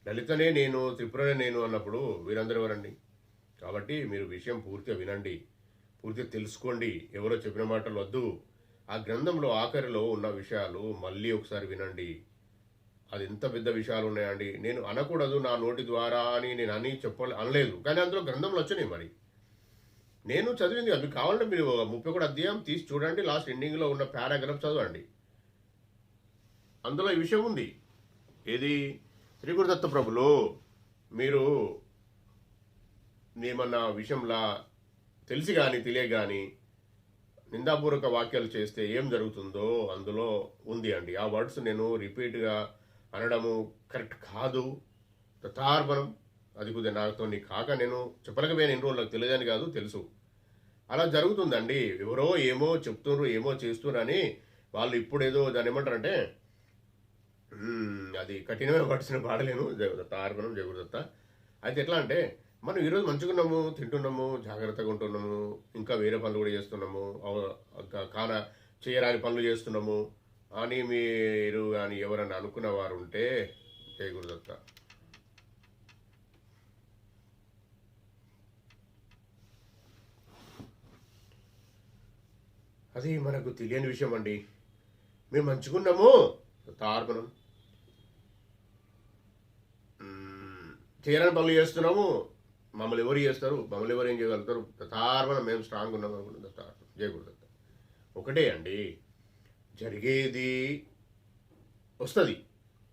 లలితనే నేను, త్రిపురనే నేను అన్నప్పుడు వీరందరూ ఎవరండి? కాబట్టి మీరు విషయం పూర్తిగా వినండి, పూర్తిగా తెలుసుకోండి. ఎవరో చెప్పిన మాటలు వద్దు. ఆ గ్రంథంలో ఆఖరిలో ఉన్న విషయాలు మళ్ళీ ఒకసారి వినండి. అది ఎంత పెద్ద విషయాలు ఉన్నాయండి. నేను అనకూడదు నా నోటి ద్వారా అని నేను అనలేదు, కానీ అందులో గ్రంథంలో వచ్చినాయి. మరి నేను చదివింది అవి కావాలంటే మీరు 31 అధ్యాయం తీసి చూడండి. లాస్ట్ ఎండింగ్లో ఉన్న పారాగ్రాఫ్ చదవండి. అందులో ఈ విషయం ఉంది. ఏది? శ్రీ గురుదత్త ప్రభులు మీరు ఏమన్నా విషయంలా తెలిసి కానీ తెలియక కానీ నిందాపూర్వక వాక్యాలు చేస్తే ఏం జరుగుతుందో అందులో ఉంది అండి. ఆ వర్డ్స్ నేను రిపీట్గా అనడము కరెక్ట్ కాదు. తథార్పణం అది కొద్దిగా నాతో కాక నేను చెప్పలేకపోయాను ఎన్ని రోజులు, నాకు తెలియదని కాదు, తెలుసు. అలా జరుగుతుందండి. ఎవరో ఏమో చెప్తున్నారు, ఏమో చేస్తున్నారు అని వాళ్ళు ఇప్పుడేదో దాన్ని ఏమంటారంటే అది కఠినమైన వర్డ్స్ నేను పాడలేను. జయగురుదత్త అర్పణం, జయగురుదత్త. అయితే ఎట్లా అంటే మనం ఈరోజు మంచిగా ఉన్నాము, తింటున్నాము, జాగ్రత్తగా ఉంటున్నాము, ఇంకా వేరే పనులు కూడా చేస్తున్నాము, కాన చేయరాని పనులు చేస్తున్నాము అని మీరు కానీ ఎవరన్నా అనుకున్న వారు ఉంటే జయ గురుదత్త. అది మనకు తెలియని విషయం అండి. మేము మంచుకున్నాము తార్పణం, చేయరాని పనులు చేస్తున్నాము, మమ్మల్ని ఎవరు చేస్తారు, మమ్మల్ని ఎవరు ఏం చేయగలుగుతారు, తార్పణం మేము స్ట్రాంగ్ ఉన్నాము అనుకుంటుంది తార్పణం. జయకూడదు. ఒకటే అండి, జరిగేది వస్తుంది,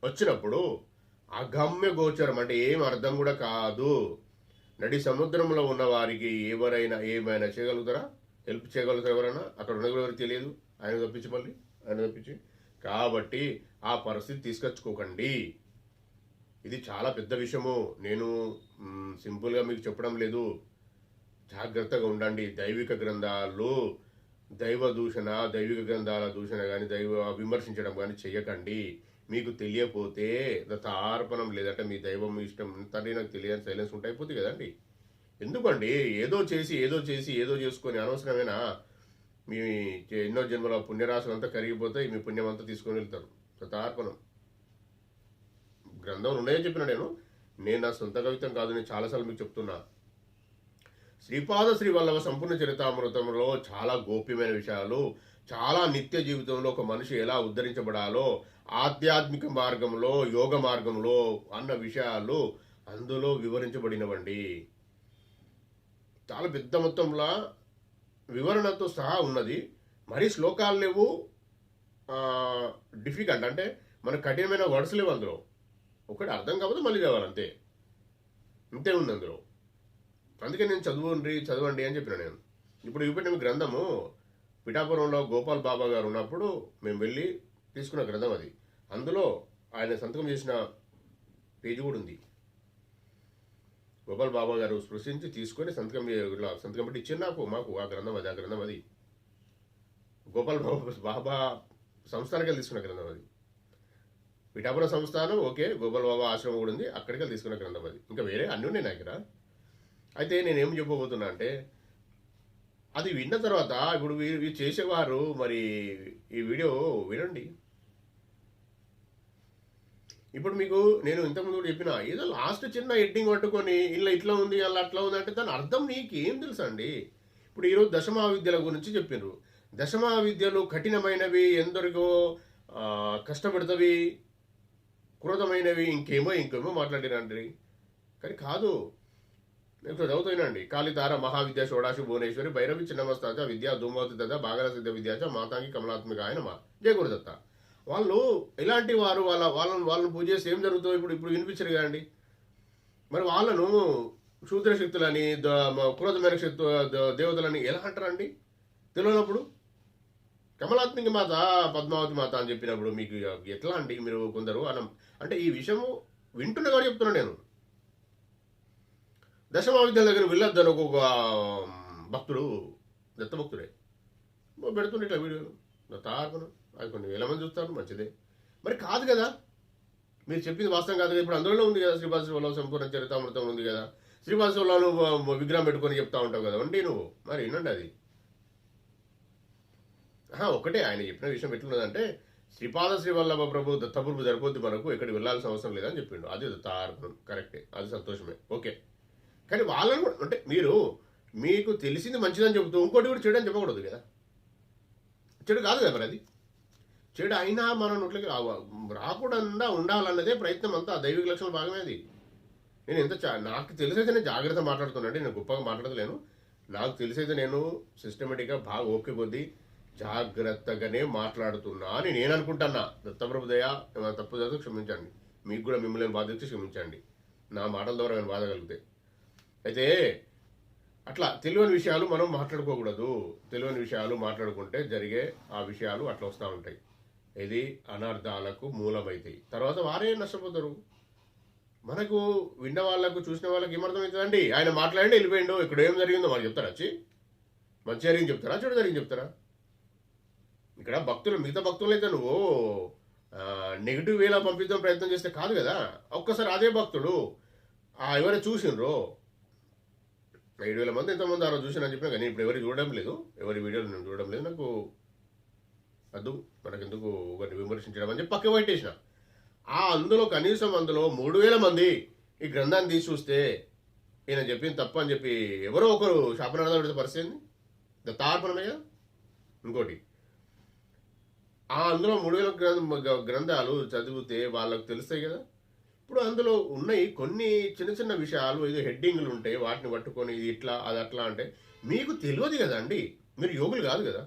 వచ్చినప్పుడు అగమ్య గోచరం అంటే ఏం అర్థం కూడా కాదు. నడి సముద్రంలో ఉన్న వారికి ఎవరైనా ఏమైనా చేయగలుగుతారా? హెల్ప్ చేయగలుగుతారు ఎవరైనా? అక్కడ ఉన్న ఎవరికి తెలియదు, ఆయన తప్పించి మళ్ళీ ఆయన తప్పించి. కాబట్టి ఆ పరిస్థితి తీసుకొచ్చుకోకండి. ఇది చాలా పెద్ద విషయము. నేను సింపుల్గా మీకు చెప్పడం లేదు. జాగ్రత్తగా ఉండండి. దైవిక గ్రంథాలు దైవ దూషణ, దైవిక గ్రంథాల దూషణ కానీ దైవ విమర్శించడం కానీ చెయ్యకండి. మీకు తెలియపోతే దత్తార్పణం లేదంటే మీ దైవం ఇష్టం తండ్రి నాకు తెలియని సైలెన్స్ ఉంటాయిపోతుంది కదండి. ఎందుకండి ఏదో చేసి ఏదో చేసుకొని అనవసరమైన మీ ఎన్నో జన్మల పుణ్యరాశులు అంతా కరిగిపోతాయి, మీ పుణ్యం అంతా తీసుకొని వెళ్తారు. దత్తార్పణం గ్రంథం ఉన్నాయని చెప్పిన నేను నా సొంత కవితం కాదు, నేను చాలాసార్లు మీకు చెప్తున్నా. శ్రీపాద శ్రీ వల్లభ సంపూర్ణ చరితామృతంలో చాలా గోప్యమైన విషయాలు, చాలా నిత్య జీవితంలో ఒక మనిషి ఎలా ఉద్ధరించబడాలో, ఆధ్యాత్మిక మార్గంలో, యోగ మార్గంలో అన్న విషయాలు అందులో వివరించబడినవండి. చాలా పెద్ద మొత్తంలో వివరణతో సహా ఉన్నది. మరీ శ్లోకాలు లేవు, డిఫికల్ట్ అంటే మనకు కఠినమైన వర్డ్స్ లేవు అందులో. ఒకటి అర్థం కాకపోతే మళ్ళీ చదవాలంతే, అంతే ఉంది అందులో. అందుకే నేను చదవండి అని చెప్పిన నేను. ఇప్పుడు చూపెట్టిన గ్రంథము పిఠాపురంలో గోపాల్ బాబా గారు ఉన్నప్పుడు మేము వెళ్ళి తీసుకున్న గ్రంథం అది. అందులో ఆయన సంతకం చేసిన పేజీ కూడా ఉంది. గోపాల్ బాబా గారు స్పృశించి తీసుకొని సంతకం పెట్టి ఇచ్చిన మాకు ఆ గ్రంథం అది గోపాల్ బాబా సంస్థానికి వెళ్ళి తీసుకున్న గ్రంథం అది. పిఠాపురం సంస్థానం ఓకే, గోపాల్ బాబా ఆశ్రమం కూడా ఉంది, అక్కడికి వెళ్ళి తీసుకున్న గ్రంథం అది. ఇంకా వేరే అన్నీ ఉన్నాయి నా దగ్గర. అయితే నేనేం చెప్పబోతున్నా అంటే, అది విన్న తర్వాత ఇప్పుడు వీరు చేసేవారు మరి ఈ వీడియో వినండి. ఇప్పుడు మీకు నేను ఇంతకుముందు కూడా చెప్పిన, ఏదో లాస్ట్ చిన్న ఎడ్డింగ్ పట్టుకొని ఇలా ఇట్లా ఉంది అలా అట్లా ఉంది అంటే దాని అర్థం నీకేం తెలుసు అండి. ఇప్పుడు ఈరోజు దశమహావిద్యల గురించి చెప్పినారు. దశమహావిద్యలు కఠినమైనవి, ఎందరికో కష్టపడుతవి, క్రోధమైనవి, ఇంకేమో మాట్లాడినండి. కానీ కాదు, నేను చదువుతానండి. కాళితార మహావిద్య షోడాశి భువనేశ్వరి భైరవి చిన్నమస్తాచ విద్యా ధూమవతి దత్త బాగల సిద్ధ విద్యాచ మాతాంగి కమలాత్మిక ఆయన మా జయ గురుదత్త. వాళ్ళు ఇలాంటి వారు వాళ్ళని పూజ చేస్తే ఏం జరుగుతుందో ఇప్పుడు వినిపించరు కదండి. మరి వాళ్ళను శూద్ర శక్తులని, క్రోధమైన శక్తు దేవతలని ఎలా అంటారండి తెలియనప్పుడు? కమలాత్మిక మాత, పద్మావతి మాత అని చెప్పినప్పుడు మీకు ఎట్లా అండి? మీరు కొందరు అంటే ఈ విషయము వింటున్నా కానీ చెప్తున్నా నేను. దశమహావిద్యాల దగ్గర వెళ్ళొద్దని ఒక భక్తుడు, దత్తభక్తుడే పెడుతుండే ఇట్లా వీడియోలు. దత్తార్పణం అది కొన్ని వేల మంది చూస్తారు, మంచిదే. మరి కాదు కదా, మీరు చెప్పింది వాస్తవం కాదు కదా. ఇప్పుడు అందులో ఉంది కదా, శ్రీపాద వల్లభ సంపూర్ణ చరితామృతం ఉంది కదా. శ్రీపాద వల్లభ విగ్రహం పెట్టుకొని చెప్తా ఉంటావు కదా అండి నువ్వు. మరి వినండి, అది ఒకటే ఆయన చెప్పిన విషయం ఎట్లున్నదంటే, శ్రీపాద శ్రీవల్లభ ప్రభు దత్తప్రభు సరిపోద్ది, మనకు ఎక్కడికి వెళ్ళాల్సిన అవసరం లేదని చెప్పిండు. అది దత్తార్పణం కరెక్టే, అది సంతోషమే, ఓకే. కానీ వాళ్ళని కూడా అంటే మీకు తెలిసింది మంచిదని చెబుతూ ఇంకోటి కూడా చెడు అని చెప్పకూడదు కదా. చెడు కాదు కదా మరి అది. చెడు అయినా మన నోట్లకి రాకుండా ఉండాలన్నదే ప్రయత్నం అంతా. దైవిక లక్షణం భాగమే అది. నేను నాకు తెలిసైతే నేను జాగ్రత్త మాట్లాడుతున్నానండి, నేను గొప్పగా మాట్లాడలేను. నాకు తెలిసైతే నేను సిస్టమేటిక్గా బాగా ఓకే కొద్దీ జాగ్రత్తగానే మాట్లాడుతున్నా అని నేను అనుకుంటున్నా. దత్తప్రభుదయ ఏమైనా తప్పు చదువు క్షమించండి. మీకు కూడా మిమ్మల్ని బాధించి క్షమించండి, నా మాటల ద్వారా నేను బాధ కలిగితే. అయితే అట్లా తెలియని విషయాలు మనం మాట్లాడుకోకూడదు. తెలియని విషయాలు మాట్లాడుకుంటే జరిగే ఆ విషయాలు అట్లా వస్తూ ఉంటాయి. ఇది అనర్థాలకు మూలమైతాయి. తర్వాత వారే నష్టపోతారు. మనకు విన్న వాళ్ళకు చూసిన వాళ్ళకి ఏమర్థమవుతుందండి? ఆయన మాట్లాడి వెళ్ళిపోయిండు, ఇక్కడ ఏం జరిగిందో మనకు చెప్తారా? వచ్చి మంచి జరిగింది చెప్తారా, చెడు జరిగింది చెప్తారా? ఇక్కడ భక్తులు, మిగతా భక్తులు అయితే నువ్వు నెగిటివ్ వేలా పంపిద్దాం ప్రయత్నం చేస్తే కాదు కదా. ఒక్కసారి అదే భక్తుడు ఎవరైనా చూసిండ్రో 7,000 మంది ఎంతమంది ఆ రోజు చూసినా చెప్పినా కానీ ఇప్పుడు ఎవరు చూడడం లేదు, ఎవరి వీడియోలు నేను చూడడం లేదు. నాకు వద్దు, మనకెందుకు ఒకరిని విమర్శించడం అని చెప్పి పక్క పెట్టేసిన. అందులో కనీసం 3,000 మంది ఈ గ్రంథాన్ని తీసి చూస్తే ఈయన చెప్పింది తప్ప అని చెప్పి ఎవరో ఒకరు శాపనార్థం పెడితే పరిస్థితి దత్తార్పణమే కదా. ఇంకోటి అందులో 3,000 గ్రంథాలు చదివితే వాళ్ళకు తెలుస్తాయి కదా. ఇప్పుడు అందులో ఉన్నాయి కొన్ని చిన్న చిన్న విషయాలు, ఏదో హెడ్డింగ్లు ఉంటాయి, వాటిని పట్టుకొని ఇది ఇట్లా అది అట్లా అంటే మీకు తెలియదు కదా అండి. మీరు యోగులు కాదు కదా,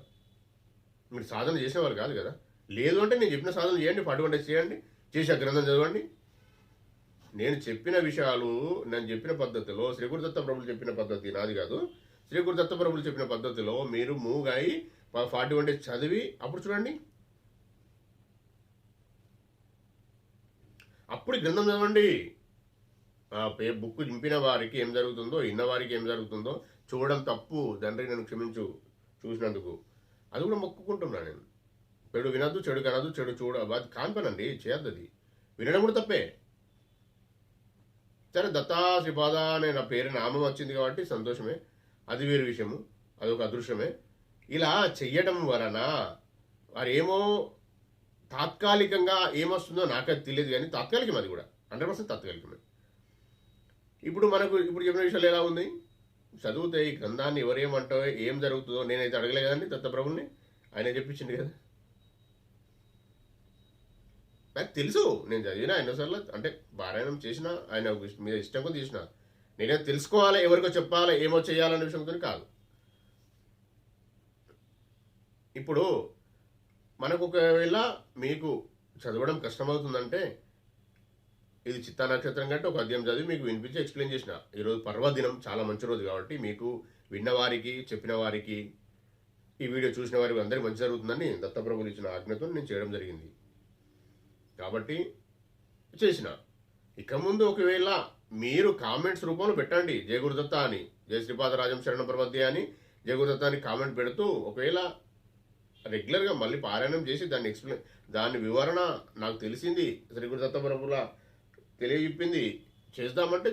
మీరు సాధన చేసేవారు కాదు కదా. లేదు అంటే నేను చెప్పిన సాధన చేయండి, పట్టుకుంటే చేయండి, చేసి ఆ గ్రంథం చదవండి. నేను చెప్పిన విషయాలు, నేను చెప్పిన పద్ధతిలో, శ్రీ గురుదత్త ప్రభులు చెప్పిన పద్ధతి నాది కాదు, శ్రీ గురుదత్త ప్రభులు చెప్పిన పద్ధతిలో మీరు మూగాయి 41 డేస్ చదివి అప్పుడు చూడండి. అప్పుడు గ్రంథం చదవండి. బుక్ చింపిన వారికి ఏం జరుగుతుందో, ఇన్న వారికి ఏం జరుగుతుందో చూడడం తప్పు. తండ్రి నన్ను క్షమించు చూసినందుకు. అది కూడా మొక్కుకుంటున్నా నేను. చెడు వినద్దు, చెడు కనద్దు, చెడు చూడ, అది కాన్పనండి, చేయద్దు. అది వినడం కూడా తప్పే. సరే దత్తా శ్రీపాద అనే నా పేరు నామం వచ్చింది కాబట్టి సంతోషమే, అది వేరు విషయము, అదొక అదృశ్యమే. ఇలా చెయ్యడం వలన వారేమో తాత్కాలికంగా ఏమొస్తుందో నాకది తెలియదు, కానీ తాత్కాలికం, అది కూడా 100% తాత్కాలికమే. ఇప్పుడు చెప్పిన విషయాలు ఎలా ఉంది? చదివితే ఈ గ్రంథాన్ని ఎవరేమంటారో ఏం జరుగుతుందో నేనైతే అడగలే కదండి దత్తప్రభుల్ని, ఆయన చెప్పించింది కదా. నాకు తెలుసు, నేను చదివినా ఎన్నోసార్లు, అంటే పారాయణం చేసిన ఆయన మీద ఇష్టం కూడా తీసిన. నేనే తెలుసుకోవాలి, ఎవరికో చెప్పాలి, ఏమో చేయాలనే విషయంతో కాదు. ఇప్పుడు మనకు ఒకవేళ మీకు చదవడం కష్టమవుతుందంటే, ఇది చిత్తా నక్షత్రం కంటే ఒక అధ్యాయం చదివి మీకు వినిపించి ఎక్స్ప్లెయిన్ చేసిన. ఈరోజు పర్వదినం, చాలా మంచి రోజు కాబట్టి మీకు విన్నవారికి, చెప్పిన వారికి, ఈ వీడియో చూసిన వారికి అందరికీ మంచి జరుగుతుందని దత్తప్రభులు ఇచ్చిన ఆజ్ఞతో నేను చేయడం జరిగింది కాబట్టి చేసిన. ఇక ముందు ఒకవేళ మీరు కామెంట్స్ రూపంలో పెట్టండి, జయ గురుదత్త అని, జయ శ్రీపాదరాజం శరణ ప్రపత్తి అని, జయ గురుదత్త అని కామెంట్ పెడుతూ, ఒకవేళ రెగ్యులర్గా మళ్ళీ పారాయణం చేసి దాని వివరణ నాకు తెలిసింది, శ్రీ గురుదత్త ప్రభుల తెలియజెప్పింది చేద్దామంటే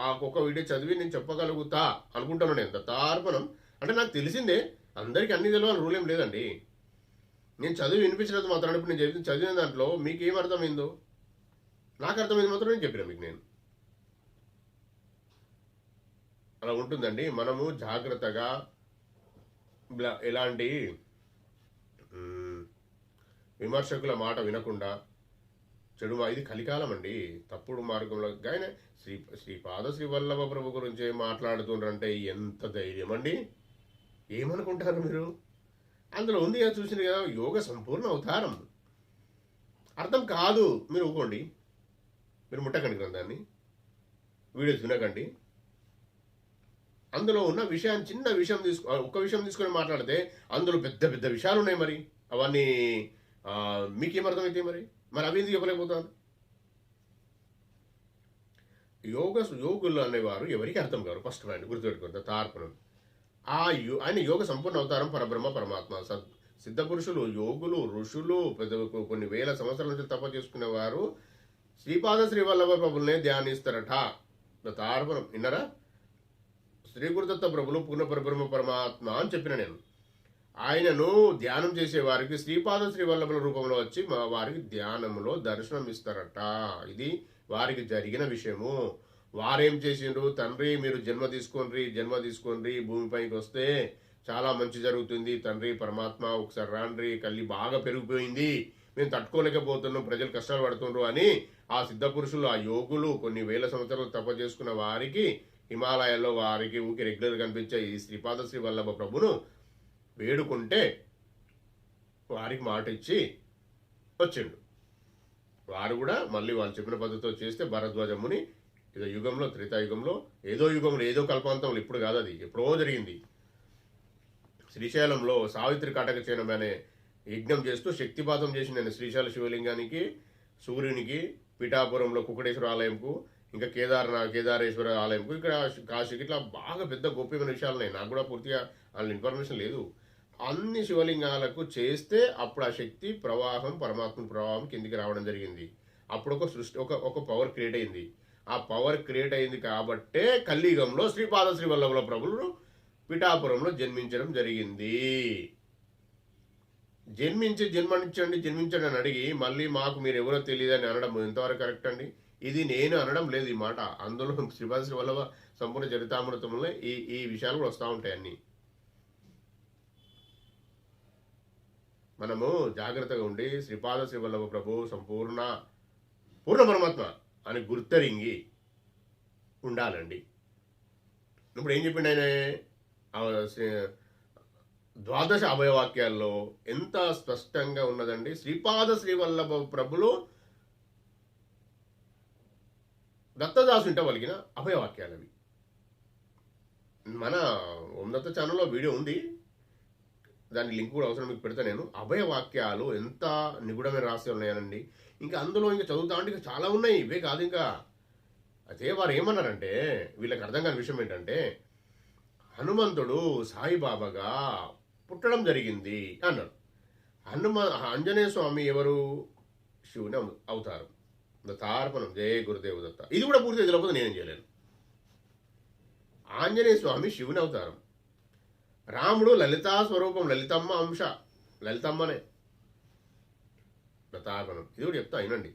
ఆ ఒక్క వీడియో చదివి నేను చెప్పగలుగుతా అనుకుంటాను. నేను దత్తార్పణం అంటే నాకు తెలిసిందే, అందరికీ అన్ని తెలియాలని రూల్ ఏం లేదండి. నేను చదివి వినిపించినంత మాత్రం, ఇప్పుడు నేను చదివిన దాంట్లో మీకు ఏం అర్థమైందో నాకు అర్థమైంది మాత్రం నేను చెప్పిన మీకు. నేను అలా ఉంటుందండి. మనము జాగ్రత్తగా ఎలాంటి విమర్శకుల మాట వినకుండా ఇది కలికాలం అండి. తప్పుడు మార్గంలో ఆయన శ్రీపాద శ్రీవల్లభ ప్రభు గురించి మాట్లాడుతుండ్రంటే ఎంత ధైర్యం అండి. ఏమనుకుంటారు మీరు? అందులో ఉంది కదా, చూసింది కదా, యోగ సంపూర్ణ అవతారం. అర్థం కాదు మీరు ఊకోండి, మీరు ముట్టకండి గ్రంథాన్ని, వీడియోస్ వినకండి. అందులో ఉన్న విషయాన్ని, చిన్న విషయం ఒక్క విషయం తీసుకొని మాట్లాడితే అందులో పెద్ద పెద్ద విషయాలు ఉన్నాయి. మరి అవన్నీ మీకేమర్థమైతే మరి అవి ఎందుకు చెప్పలేకపోతాను? యోగులు అనేవారు ఎవరికి అర్థం కారు. ఫస్ట్ పాయింట్ గుర్తుపెట్టుకుంటారు. తార్పణం ఆయన యోగ సంపూర్ణ అవతారం, పరబ్రహ్మ పరమాత్మ, సిద్ధపురుషులు, యోగులు, ఋషులు, కొన్ని వేల సంవత్సరాల నుంచి తప చేసుకునేవారు శ్రీపాద శ్రీవల్లభ ప్రభుల్నే ధ్యానిస్తారట. తార్పణం విన్నరా? శ్రీ గురుదత్త ప్రభులు పూర్ణ పరబ్రహ్మ పరమాత్మ అని చెప్పిన నేను. ఆయనను ధ్యానం చేసే వారికి శ్రీపాద శ్రీవల్లభుల రూపంలో వచ్చి వారికి ధ్యానంలో దర్శనం ఇస్తారట. ఇది వారికి జరిగిన విషయము. వారేం చేసిండ్రు? తండ్రి మీరు జన్మ తీసుకోండి, భూమిపైకి వస్తే చాలా మంచి జరుగుతుంది, తండ్రి పరమాత్మ ఒకసారి రాండ్రి, కళ్ళి బాగా పెరిగిపోయింది, మేము తట్టుకోలేకపోతున్నాం, ప్రజలు కష్టాలు పడుతుండ్రు అని ఆ సిద్ధ పురుషులు, ఆ యోగులు, కొన్ని వేల సంవత్సరాలు తప చేసుకున్న వారికి, హిమాలయాల్లో వారికి ఊకి రెగ్యులర్ కనిపించే ఈ శ్రీపాద శ్రీవల్లభ ప్రభును వేడుకుంటే వారికి మాట ఇచ్చి వచ్చిండు. వారు కూడా మళ్ళీ వాళ్ళు చెప్పిన పద్ధతితో చేస్తే భరద్వాజముని ఏదో యుగంలో, త్రేతాయుగంలో, ఏదో యుగంలో, ఏదో కల్పాంతంలో, ఇప్పుడు కాదు, అది ఎప్పుడో జరిగింది. శ్రీశైలంలో సావిత్రి కాటక చేనం అనే యజ్ఞం చేస్తూ శక్తిపాతం చేసి నేను శ్రీశైల శివలింగానికి, సూర్యునికి, పిఠాపురంలో కుక్కటేశ్వర ఆలయంకు, ఇంకా కేదారేశ్వర ఆలయంకు, ఇక్కడ కాశీకి, ఇట్లా బాగా పెద్ద గొప్పమైన విషయాలు ఉన్నాయి. నాకు కూడా పూర్తిగా వాళ్ళ ఇన్ఫర్మేషన్ లేదు. అన్ని శివలింగాలకు చేస్తే అప్పుడు ఆ శక్తి ప్రవాహం, పరమాత్మ ప్రవాహం కిందికి రావడం జరిగింది. అప్పుడు ఒక సృష్టి, ఒక పవర్ క్రియేట్ అయింది. ఆ పవర్ క్రియేట్ అయింది కాబట్టే కలియుగంలో శ్రీపాద శ్రీవల్లభుల ప్రభులు పిఠాపురంలో జన్మించడం జరిగింది. జన్మించండి అని అడిగి మళ్ళీ మాకు మీరు ఎవరో తెలియదని అనడం ఎంతవరకు కరెక్ట్ అండి? ఇది నేను అనడం లేదు ఈ మాట. అందులో శ్రీపాద శ్రీవల్లభ సంపూర్ణ చరితామృతంలో ఈ విషయాలు కూడా వస్తూ ఉంటాయి అన్నీ. మనము జాగ్రత్తగా ఉండి శ్రీపాద శ్రీవల్లభ ప్రభు పూర్ణ పరమాత్మ అని గుర్తరింగి ఉండాలండి. ఇప్పుడు ఏం చెప్పిండు ఆయన? ద్వాదశ అభయవాక్యాల్లో ఎంత స్పష్టంగా ఉన్నదండి. శ్రీపాద శ్రీవల్లభ ప్రభులు దత్తదాసు ఇంట వలిగిన అభయవాక్యాలు అవి. మన ఓందత్త ఛానల్లో వీడియో ఉంది, దాని లింక్ కూడా అవసరం మీకు పెడతా నేను. అభయవాక్యాలు ఎంత నిగూఢమైన రహస్యాలు ఉన్నాయనండి. ఇంకా అందులో ఇంకా చదువుతా అంటే ఇంకా చాలా ఉన్నాయి, ఇవే కాదు ఇంకా. అదే వారు ఏమన్నారంటే, వీళ్ళకి అర్థం కాని విషయం ఏంటంటే, హనుమంతుడు సాయిబాబాగా పుట్టడం జరిగింది అన్నాడు. ఆంజనేయ స్వామి ఎవరు? శివుని అవతారం. దత్తార్పణం. జయ గురుదేవ దత్త. ఇది కూడా పూర్తిగా తెలియకపోతే నేనేం చేయలేను. ఆంజనేయ స్వామి శివుని అవతారం. రాముడు లలితా స్వరూపం, లలితమ్మ అంశ, లలితమ్మనే. దత్తార్పణం. ఇది కూడా చెప్తా వినండి.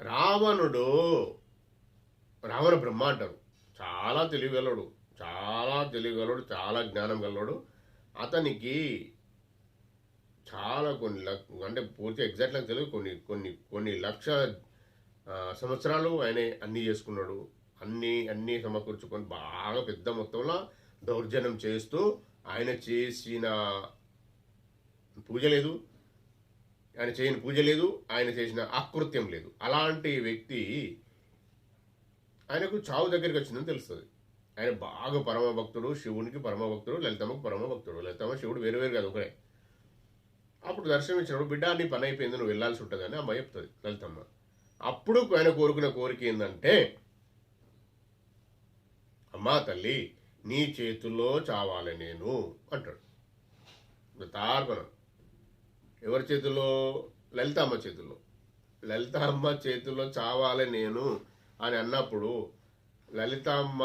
రావణుడు, రావణ బ్రహ్మ అంటారు, చాలా తెలివిగలడు, చాలా జ్ఞానం గలడు. అతనికి చాలా అంటే పూర్తి ఎగ్జాక్ట్గా తెలియదు, కొన్ని లక్షల సంవత్సరాలు ఆయన అన్నీ చేసుకున్నాడు. అన్నీ సమకూర్చుకొని బాగా పెద్ద మొత్తంలో దౌర్జన్యం చేస్తూ ఆయన చేసిన పూజ లేదు, ఆయన చేయని పూజ లేదు, ఆయన చేసిన ఆకృత్యం లేదు. అలాంటి వ్యక్తి ఆయనకు చావు దగ్గరికి వచ్చిందని తెలుస్తుంది. ఆయన బాగా పరమభక్తుడు, శివునికి పరమభక్తుడు, లలితమ్మకు పరమభక్తుడు. లలితమ్మ శివుడు వేరు కాదు, ఒకరే. అప్పుడు దర్శనం ఇచ్చినప్పుడు, బిడ్డ నీ పని అయిపోయింది, నువ్వు వెళ్ళాల్సి ఉంటుంది అని అమ్మ చెప్తుంది లలితమ్మ. అప్పుడు ఆయన కోరుకున్న కోరిక ఏంటంటే, అమ్మా తల్లి నీ చేతుల్లో చావాలి నేను అంటాడు. తార్పణం. ఎవరి చేతుల్లో? లలితమ్మ చేతుల్లో. లలితమ్మ చేతుల్లో చావాలి నేను అని అన్నప్పుడు లలితమ్మ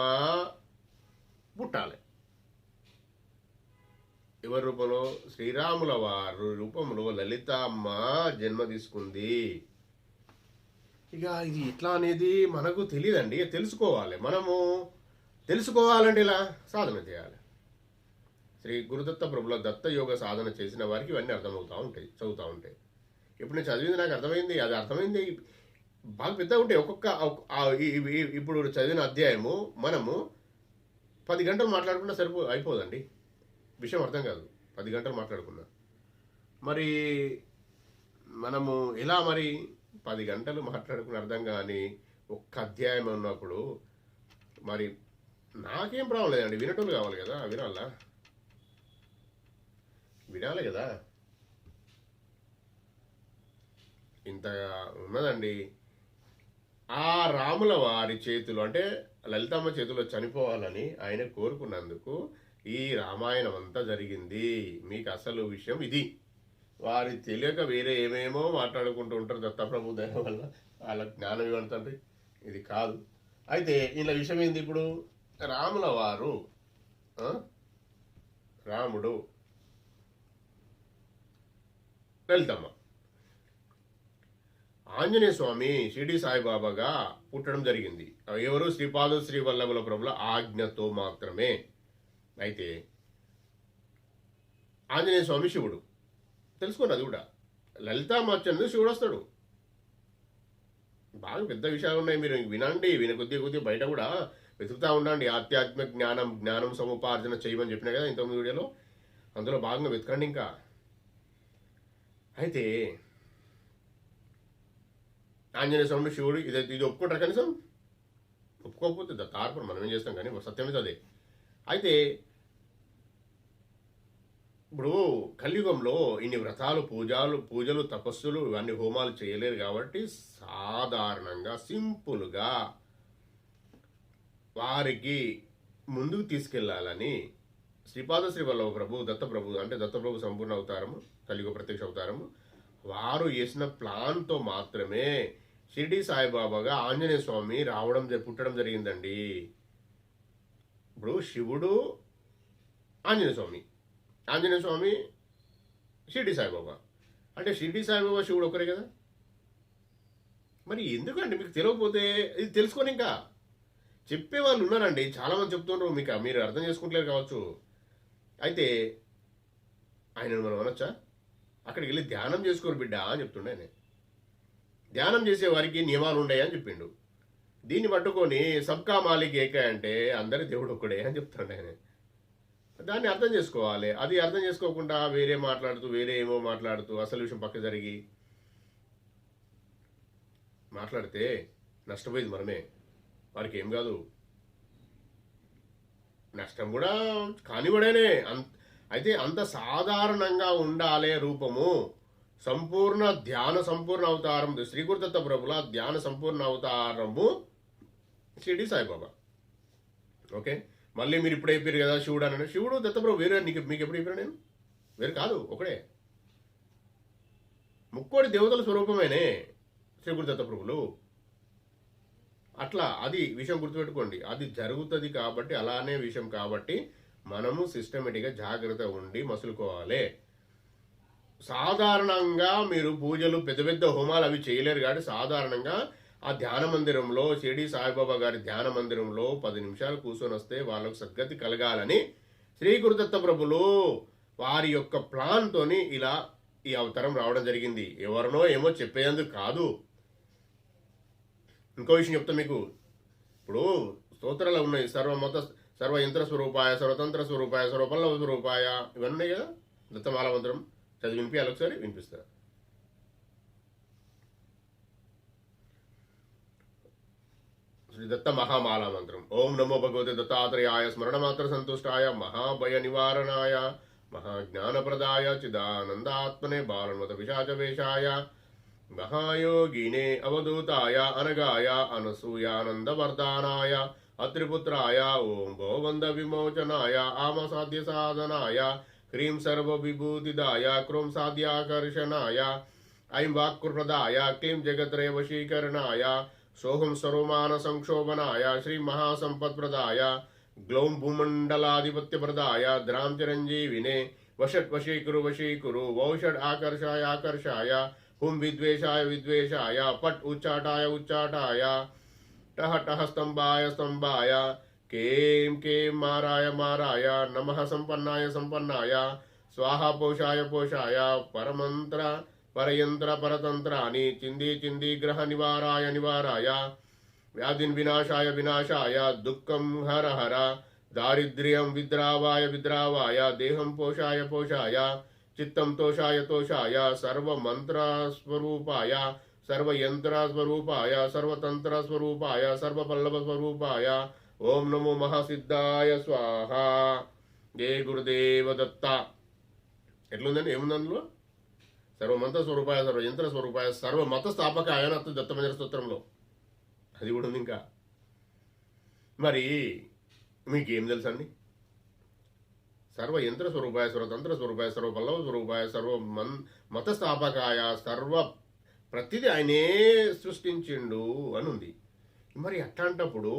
పుట్టాలి. ఎవరి రూపంలో? శ్రీరాముల వారు రూపంలో లలితమ్మ జన్మ తీసుకుంది. ఇక ఇది ఇట్లా అనేది మనకు తెలియదండి, తెలుసుకోవాలి. మనము తెలుసుకోవాలంటే ఇలా సాధన చేయాలి. శ్రీ గురుదత్త ప్రభుల దత్త యోగ సాధన చేసిన వారికి ఇవన్నీ అర్థమవుతూ ఉంటాయి, చదువుతూ ఉంటాయి. ఇప్పుడు నేను చదివింది నాకు అర్థమైంది, అది అర్థమైంది బాగా పెద్దగా ఉంటాయి. ఇప్పుడు చదివిన అధ్యాయము మనము 10 గంటలు మాట్లాడుకున్నా అయిపోదండి, విషయం అర్థం కాదు. 10 గంటలు మాట్లాడుకున్నా మరి మనము ఎలా 10 గంటలు మాట్లాడుకున్న అర్థం కానీ ఒక్క అధ్యాయం ఉన్నప్పుడు మరి నాకేం ప్రాబ్లం లేదండి, వినటోళ్ళు కావాలి కదా, వినాలి కదా. ఇంతగా ఉన్నదండి. ఆ రాముల వారి చేతులు అంటే లలితమ్మ చేతిలో చనిపోవాలని ఆయన కోరుకున్నందుకు ఈ రామాయణం అంతా జరిగింది. మీకు అసలు విషయం ఇది. వారి తెలియక వేరే ఏమేమో మాట్లాడుకుంటూ ఉంటారు. దత్తప్రభు దయ వల్ల వాళ్ళ జ్ఞానం ఇవ్వండి, ఇది కాదు. అయితే ఇలా విషయం ఏంది? ఇప్పుడు రాముల వారు, రాముడు, లలితమ్మ, ఆంజనేయ స్వామి షిరిడి సాయిబాబాగా పుట్టడం జరిగింది. ఎవరు? శ్రీపాద శ్రీవల్లభుల ప్రభుల ఆజ్ఞతో మాత్రమే. అయితే ఆంజనేయ స్వామి శివుడు, తెలుసుకోండి అది కూడా. లలితమ్మ చంద్రుడు శివుడు వస్తాడు. బాగా పెద్ద విషయాలు ఉన్నాయి, మీరు వినండి. కొద్దిగా బయట కూడా వెతుకుతూ ఉండండి. ఆధ్యాత్మిక జ్ఞానం సముపార్జన చేయమని చెప్పినా కదా ఇంతకుముందు వీడియోలో, అందులో భాగంగా వెతకండి. ఇంకా అయితే ఆంజనేయ స్వామి శివుడు ఇది ఒప్పుకుంటారు కనీసం. ఒప్పుకోకపోతే దత్తార్పణ మనం ఏం చేస్తాం, కానీ సత్యం అయితే అదే. అయితే ఇప్పుడు కలియుగంలో ఇన్ని వ్రతాలు పూజలు తపస్సులు ఇవన్నీ హోమాలు చేయలేరు కాబట్టి సాధారణంగా సింపుల్గా వారికి ముందుకు తీసుకెళ్లాలని శ్రీపాద శ్రీవల్లభ ప్రభు దత్తప్రభు అంటే దత్తప్రభు సంపూర్ణ అవతారము, కలియుగ ప్రత్యక్ష అవతారము, వారు వేసిన ప్లాన్తో మాత్రమే షిరిడి సాయిబాబాగా ఆంజనేయ స్వామి పుట్టడం జరిగిందండి. ఇప్పుడు శివుడు ఆంజనేయ స్వామి షిరిడి సాయిబాబా అంటే షిరిడి సాయిబాబా శివుడు ఒకరే కదా. మరి ఎందుకండి మీకు తెలియకపోతే ఇది తెలుసుకొని ఇంకా చెప్పేవాళ్ళు ఉన్నారండి, చాలామంది చెప్తున్నారు, మీరు అర్థం చేసుకుంటలేరు కావచ్చు. అయితే ఆయనను మనం అనొచ్చా? అక్కడికి వెళ్ళి ధ్యానం చేసుకోరు బిడ్డ అని చెప్తుండే ఆయన. ధ్యానం చేసే వారికి నియమాలు ఉన్నాయని చెప్పిండు. దీన్ని పట్టుకొని సబ్కా మాలిక్ ఏకే అంటే అందరి దేవుడు ఒక్కడే అని చెప్తుండే ఆయన. దాన్ని అర్థం చేసుకోవాలి. అది అర్థం చేసుకోకుండా వేరే ఏమో మాట్లాడుతూ అసలు విషయం పక్క జరిగి మాట్లాడితే నష్టపోయేది మనమే, వారికి ఏం కాదు. నష్టం కూడా కానివ్వడేనే. అయితే అంత సాధారణంగా ఉండాలే రూపము. సంపూర్ణ అవతారం శ్రీ గురుదత్త ప్రభుల ధ్యాన సంపూర్ణ అవతారము షిరిడి సాయిబాబా. ఓకే, మళ్ళీ మీరు ఇప్పుడు అయిపోయారు కదా శివుడు అని. శివుడు దత్తప్రభు వేరే, మీకు ఎప్పుడు అయిపోయాను నేను? వేరు కాదు, ఒకడే. ముక్కోటి దేవతల స్వరూపమేనే శ్రీ గురుదత్త ప్రభులు. అట్లా అది విషయం గుర్తుపెట్టుకోండి. అది జరుగుతుంది కాబట్టి, అలానే విషయం కాబట్టి మనము సిస్టమేటిక్గా జాగ్రత్త ఉండి మసులుకోవాలి. సాధారణంగా మీరు పూజలు పెద్ద హోమాలు అవి చేయలేరు కాబట్టి సాధారణంగా ఆ ధ్యాన మందిరంలో షిరిడి సాయిబాబా గారి ధ్యాన మందిరంలో 10 నిమిషాలు కూర్చొని వస్తే వాళ్ళకు సద్గతి కలగాలని శ్రీ గురుదత్త ప్రభులు వారి యొక్క ప్లాన్తోని ఇలా ఈ అవతారం రావడం జరిగింది. ఎవరినో ఏమో చెప్పేందుకు కాదు. ఇంకో విషయం చెప్తా మీకు. ఇప్పుడు స్తోత్రాలు ఉన్నాయి, సర్వ యంత్ర స్వరూపాయ, సర్వతంత్ర స్వరూపాయ, సర్వపల్లవ స్వరూపాయ, ఇవన్నీ ఉన్నాయి కదా. దత్తమాల మంత్రం చదివి వినిపించాలి, ఒకసారి వినిపిస్తారు. శ్రీ దత్త మహామాలా మంత్రం. ఓం నమో భగవతే దత్తాత్రేయాయ స్మరణమాత్ర సంతుష్టాయ మహాభయ నివారణాయ మహాజ్ఞానప్రదాయ చిదానందాత్మనే బాలన్మత విశాచవేశాయ మహాయోగినే అవధూతాయ అనగాయ అనసూయానందవర్ధానాయ అత్రిపుత్రాయ ఓం గోవంద విమోచనాయ ఆమసాధ్య సాధనాయ హ్రీం సర్వవిభూతిదాయ క్రోం సాధ్యాకర్షణాయ ఐం వాక్కుప్రదాయ క్లీం జగత్రయ వశీకరణాయ సోహం సర్వమాన సంక్షోభనాయ శ్రీ మహాసంపత్ప్రదాయ గ్లౌం భూమండలాధిపత్యప్రదాయ ద్రాం చిరంజీవినే వషట్ వశీకురు వౌషడ్ ఆకర్షాయ హుం విద్వేషాయ పట్ ఉచ్చాటాయ టహ స్తంభాయ కేం మారాయ నమః సంపన్నాయ స్వాహా పోషాయ పరయంత్ర పరతంత్రాన్ని చింది గ్రహ నివారాయ వ్యాధిన్ వినాశాయ దుఃఖం హర దారిద్ర్యం విద్రావాయ దేహం పోషాయ చిత్తం తోషాయ సర్వమంత్రస్వరూపాయ సర్వయంత్రస్వరూపాయ సర్వతంత్రస్వరూపాయ సర్వపల్లవస్వరూపాయ ఓం నమో మహాసిద్ధాయ స్వాహ. జయ గురుదేవ దత్త. ఎట్లుందండి? ఏముంది అందులో? సర్వమంత్ర స్వరూపాయ, సర్వయంత్ర స్వరూపాయ, సర్వమత స్థాపకాయ అని దత్తమంజర స్తోత్రంలో అది కూడా ఉంది. ఇంకా మరి మీకేం తెలుసండి? సర్వయంత్ర స్వరూపాయ, సర్వతంత్ర స్వరూపాయ, సర్వపల్లవ స్వరూపాయ, మత స్థాపకాయ, ప్రతిదీ ఆయనే సృష్టించిండు అని ఉంది. మరి అట్లాంటప్పుడు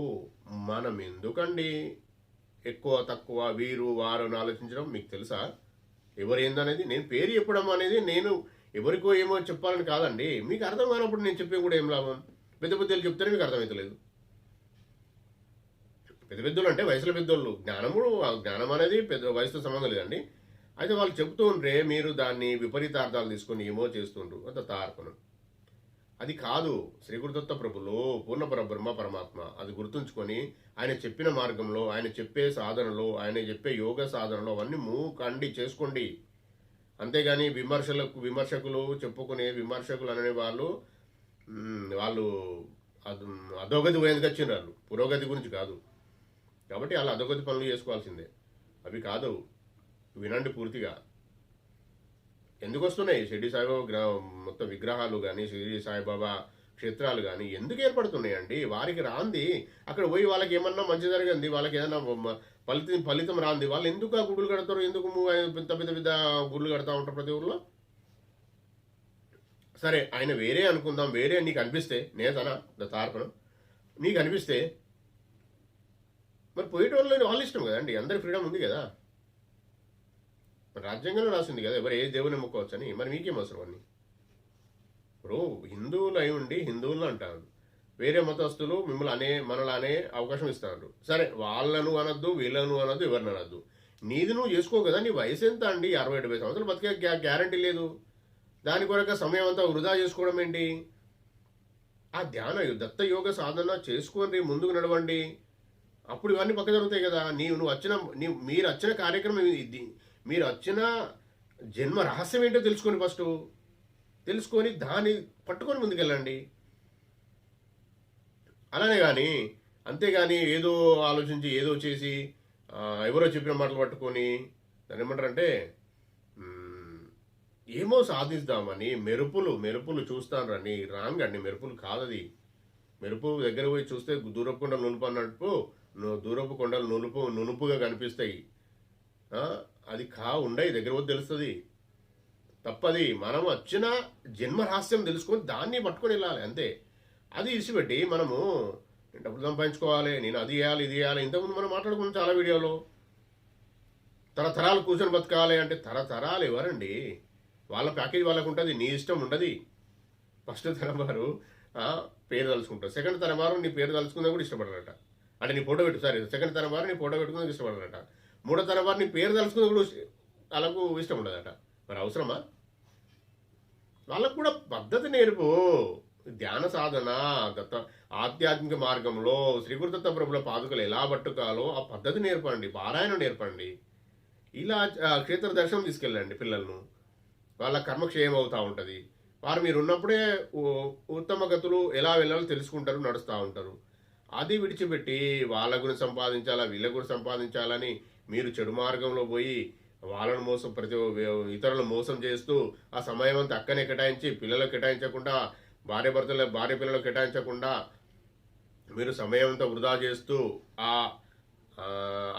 మనం ఎందుకండి ఎక్కువ తక్కువ వీరు వారు అని ఆలోచించడం? మీకు తెలుసా ఎవరేందనేది? నేను పేరు చెప్పడం అనేది నేను ఎవరికో ఏమో చెప్పాలని కాదండి. మీకు అర్థం కానప్పుడు నేను చెప్పే కూడా ఏం లాభం? పెద్దలు చెప్తేనే మీకు అర్థమవుతలేదు. పెద్దలు అంటే వయసులో పెద్దోళ్ళు. జ్ఞానం అనేది వయసుతో సంబంధం లేదండి. అయితే వాళ్ళు చెబుతూ ఉంటే మీరు దాన్ని విపరీతార్థాలు తీసుకొని ఏమో చేస్తుండ్రు. అంత తార్పణం అది కాదు. శ్రీ గురుదత్త ప్రభులు పూర్ణ పరబ్రహ్మ పరమాత్మ. అది గుర్తుంచుకొని ఆయన చెప్పిన మార్గంలో, ఆయన చెప్పే సాధనలో, ఆయన చెప్పే యోగ సాధనలో అవన్నీ కండి చేసుకోండి. అంతేగాని విమర్శకులు చెప్పుకునే విమర్శకులు అనే వాళ్ళు వాళ్ళు అధోగతి పోయేందుకు వచ్చిండ్రు, వాళ్ళు పురోగతి గురించి కాదు. కాబట్టి వాళ్ళు అధోగతి పనులు చేసుకోవాల్సిందే. అవి కాదు, వినండి పూర్తిగా. ఎందుకు వస్తున్నాయి షిరిడి సాయిబాబా మొత్తం విగ్రహాలు కానీ, షిరిడి సాయిబాబా క్షేత్రాలు కానీ ఎందుకు ఏర్పడుతున్నాయండి? వారికి రాంది అక్కడ పోయి వాళ్ళకి ఏమన్నా మంచి జరిగింది, వాళ్ళకి ఏదైనా ఫలితం రాంది, వాళ్ళు ఎందుకు ఆ గుడులు కడతారు? ఎందుకు పెద్ద పెద్ద పెద్ద గుళ్ళు కడతా ఉంటారు ప్రతి ఊర్లో? సరే, ఆయన వేరే అనుకుందాం, వేరే నీకు అనిపిస్తే, నేతనా తారకను నీకు అనిపిస్తే మరి పోయేటోళ్ళు వాళ్ళ ఇష్టం కదండి, అందరి ఫ్రీడమ్ ఉంది కదా, రాజ్యాంగంలో రాసింది కదా ఎవరు ఏ దేవుని మొక్కవచ్చు అని. మరి మీకేం అవసరం అన్ని? ఇప్పుడు హిందువులు అయి ఉండి హిందువులు అంటారు, వేరే మతస్థులు మిమ్మల్ని మనలానే అవకాశం ఇస్తారు. సరే, వాళ్ళను అనొద్దు, వీళ్ళను అనొద్దు, ఎవరిని అనొద్దు. నీది నువ్వు చేసుకో కదా. నీ వయసు ఎంత అండి? 60-70 సంవత్సరాలు బతికే గ్యారంటీ లేదు. దాని కొరక సమయం అంతా వృధా చేసుకోవడం ఏంటి? ఆ ధ్యాన దత్త యోగ సాధన చేసుకొని ముందుకు నడవండి, అప్పుడు ఇవన్నీ పక్క జరుగుతాయి కదా. మీరు వచ్చిన కార్యక్రమం ఇది, మీరు వచ్చిన జన్మ రహస్యం ఏంటో తెలుసుకొని ఫస్ట్ తెలుసుకొని దాన్ని పట్టుకొని ముందుకెళ్ళండి. అలానే కానీ అంతేగాని ఏదో ఆలోచించి ఏదో చేసి ఎవరో చెప్పిన మాటలు పట్టుకొని దాన్ని ఏమంటారంటే ఏమో సాధిస్తామని మెరుపులు చూస్తానని. రాంగ్ అండి, మెరుపులు కాదది. మెరుపు దగ్గర పోయి చూస్తే దూరపు కొండలు నునుపు అన్నట్టు దూరపు కొండలు నునుపుగా కనిపిస్తాయి. అది ఉండయి, దగ్గర పోతే తెలుస్తుంది. తప్పది. మనం వచ్చిన జన్మ రహస్యం తెలుసుకొని దాన్ని పట్టుకొని వెళ్ళాలి అంతే. అది ఇసిపెట్టి మనము డబ్బులు సంపాదించుకోవాలి, నేను అది చేయాలి ఇది చేయాలి. ఇంతకుముందు మనం మాట్లాడుకున్నాం చాలా వీడియోలో. తరతరాలు కూర్చొని బతకాలి అంటే తరతరాలు ఎవరండి? వాళ్ళ ప్యాకేజ్ వాళ్ళకు ఉంటుంది, నీ ఇష్టం ఉండదు. ఫస్ట్ తరం వారు పేరు తలుచుకుంటారు, సెకండ్ తరం వారు నీ పేరు తలుచుకుందా కూడా ఇష్టపడరట. అంటే నీ ఫోటో సెకండ్ తరం వారు నీ ఫోటో పెట్టుకుందా ఇష్టపడరట. మూడో తరం వారు నీ పేరు తలుచుకుందా కూడా వాళ్ళకు ఇష్టం ఉండదట. మరి అవసరమా? వాళ్ళకు కూడా పద్ధతి నేర్పు. ధ్యాన సాధన ఆధ్యాత్మిక మార్గంలో శ్రీ గురుదత్త ప్రభుల పాదుకలు ఎలా పట్టుకాలో ఆ పద్ధతి నేర్పండి, పారాయణం నేర్పండి. ఇలా క్షేత్ర దర్శనం తీసుకెళ్ళండి పిల్లలను. వాళ్ళ కర్మక్షయం అవుతూ ఉంటుంది. వారు మీరు ఉన్నప్పుడే ఉత్తమ గతులు ఎలా వెళ్ళాలో తెలుసుకుంటారు, నడుస్తూ ఉంటారు. అది విడిచిపెట్టి వాళ్ళ గురించి సంపాదించాలా, వీళ్ళ గురించి సంపాదించాలని మీరు చెడు మార్గంలో పోయి వాళ్ళను ఇతరులను మోసం చేస్తూ ఆ సమయం అంతా అక్కనే కేటాయించి పిల్లలకు కేటాయించకుండా, భార్య పిల్లలకు కేటాయించకుండా మీరు సమయం అంతా వృధా చేస్తూ ఆ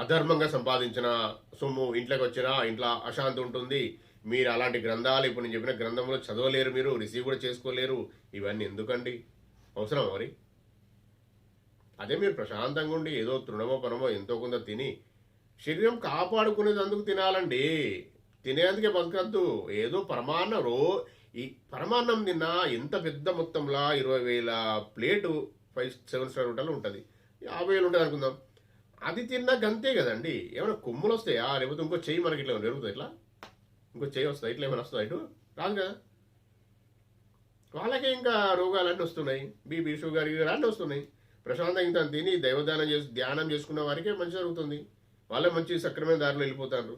అధర్మంగా సంపాదించిన సొమ్ము ఇంట్లోకి వచ్చినా ఇంట్లో అశాంతి ఉంటుంది. మీరు అలాంటి గ్రంథాలు ఇప్పుడు నేను చెప్పిన గ్రంథంలో చదవలేరు, మీరు రిసీవ్ కూడా చేసుకోలేరు. ఇవన్నీ ఎందుకండి? అవసరం మరి? అదే మీరు ప్రశాంతంగా ఉండి ఏదో తృణమో పనమో ఎంతో కొంత తిని శరీరం కాపాడుకునేది అందుకు తినాలండి. తినేందుకే బతకద్దు. ఏదో ఈ పరమాన్నం తిన్నా ఎంత పెద్ద మొత్తంలో 20,000 ప్లేటు 5-7 స్టార్ హోటల్ ఉంటుంది, 50,000 ఉంటుంది అనుకుందాం. అది తిన్నా గంతే కదండి. ఏమైనా కొమ్ములు వస్తాయా? లేకపోతే ఇంకో చెయ్యి మనకి ఇట్లా పెరుగుతుంది, ఇట్లా ఇంకో చెయ్యి వస్తాయి, ఇట్లా ఏమైనా వస్తుందా? ఇటు రాదు కదా. వాళ్ళకే ఇంకా రోగాలన్నీ వస్తున్నాయి, బీపీ షుగర్ అన్నీ వస్తున్నాయి. ప్రశాంతంగా ఇంత తిని ధ్యానం చేసుకున్న వారికే మంచి జరుగుతుంది. వాళ్ళే మంచి సక్రమైన దారిలో వెళ్ళిపోతారు.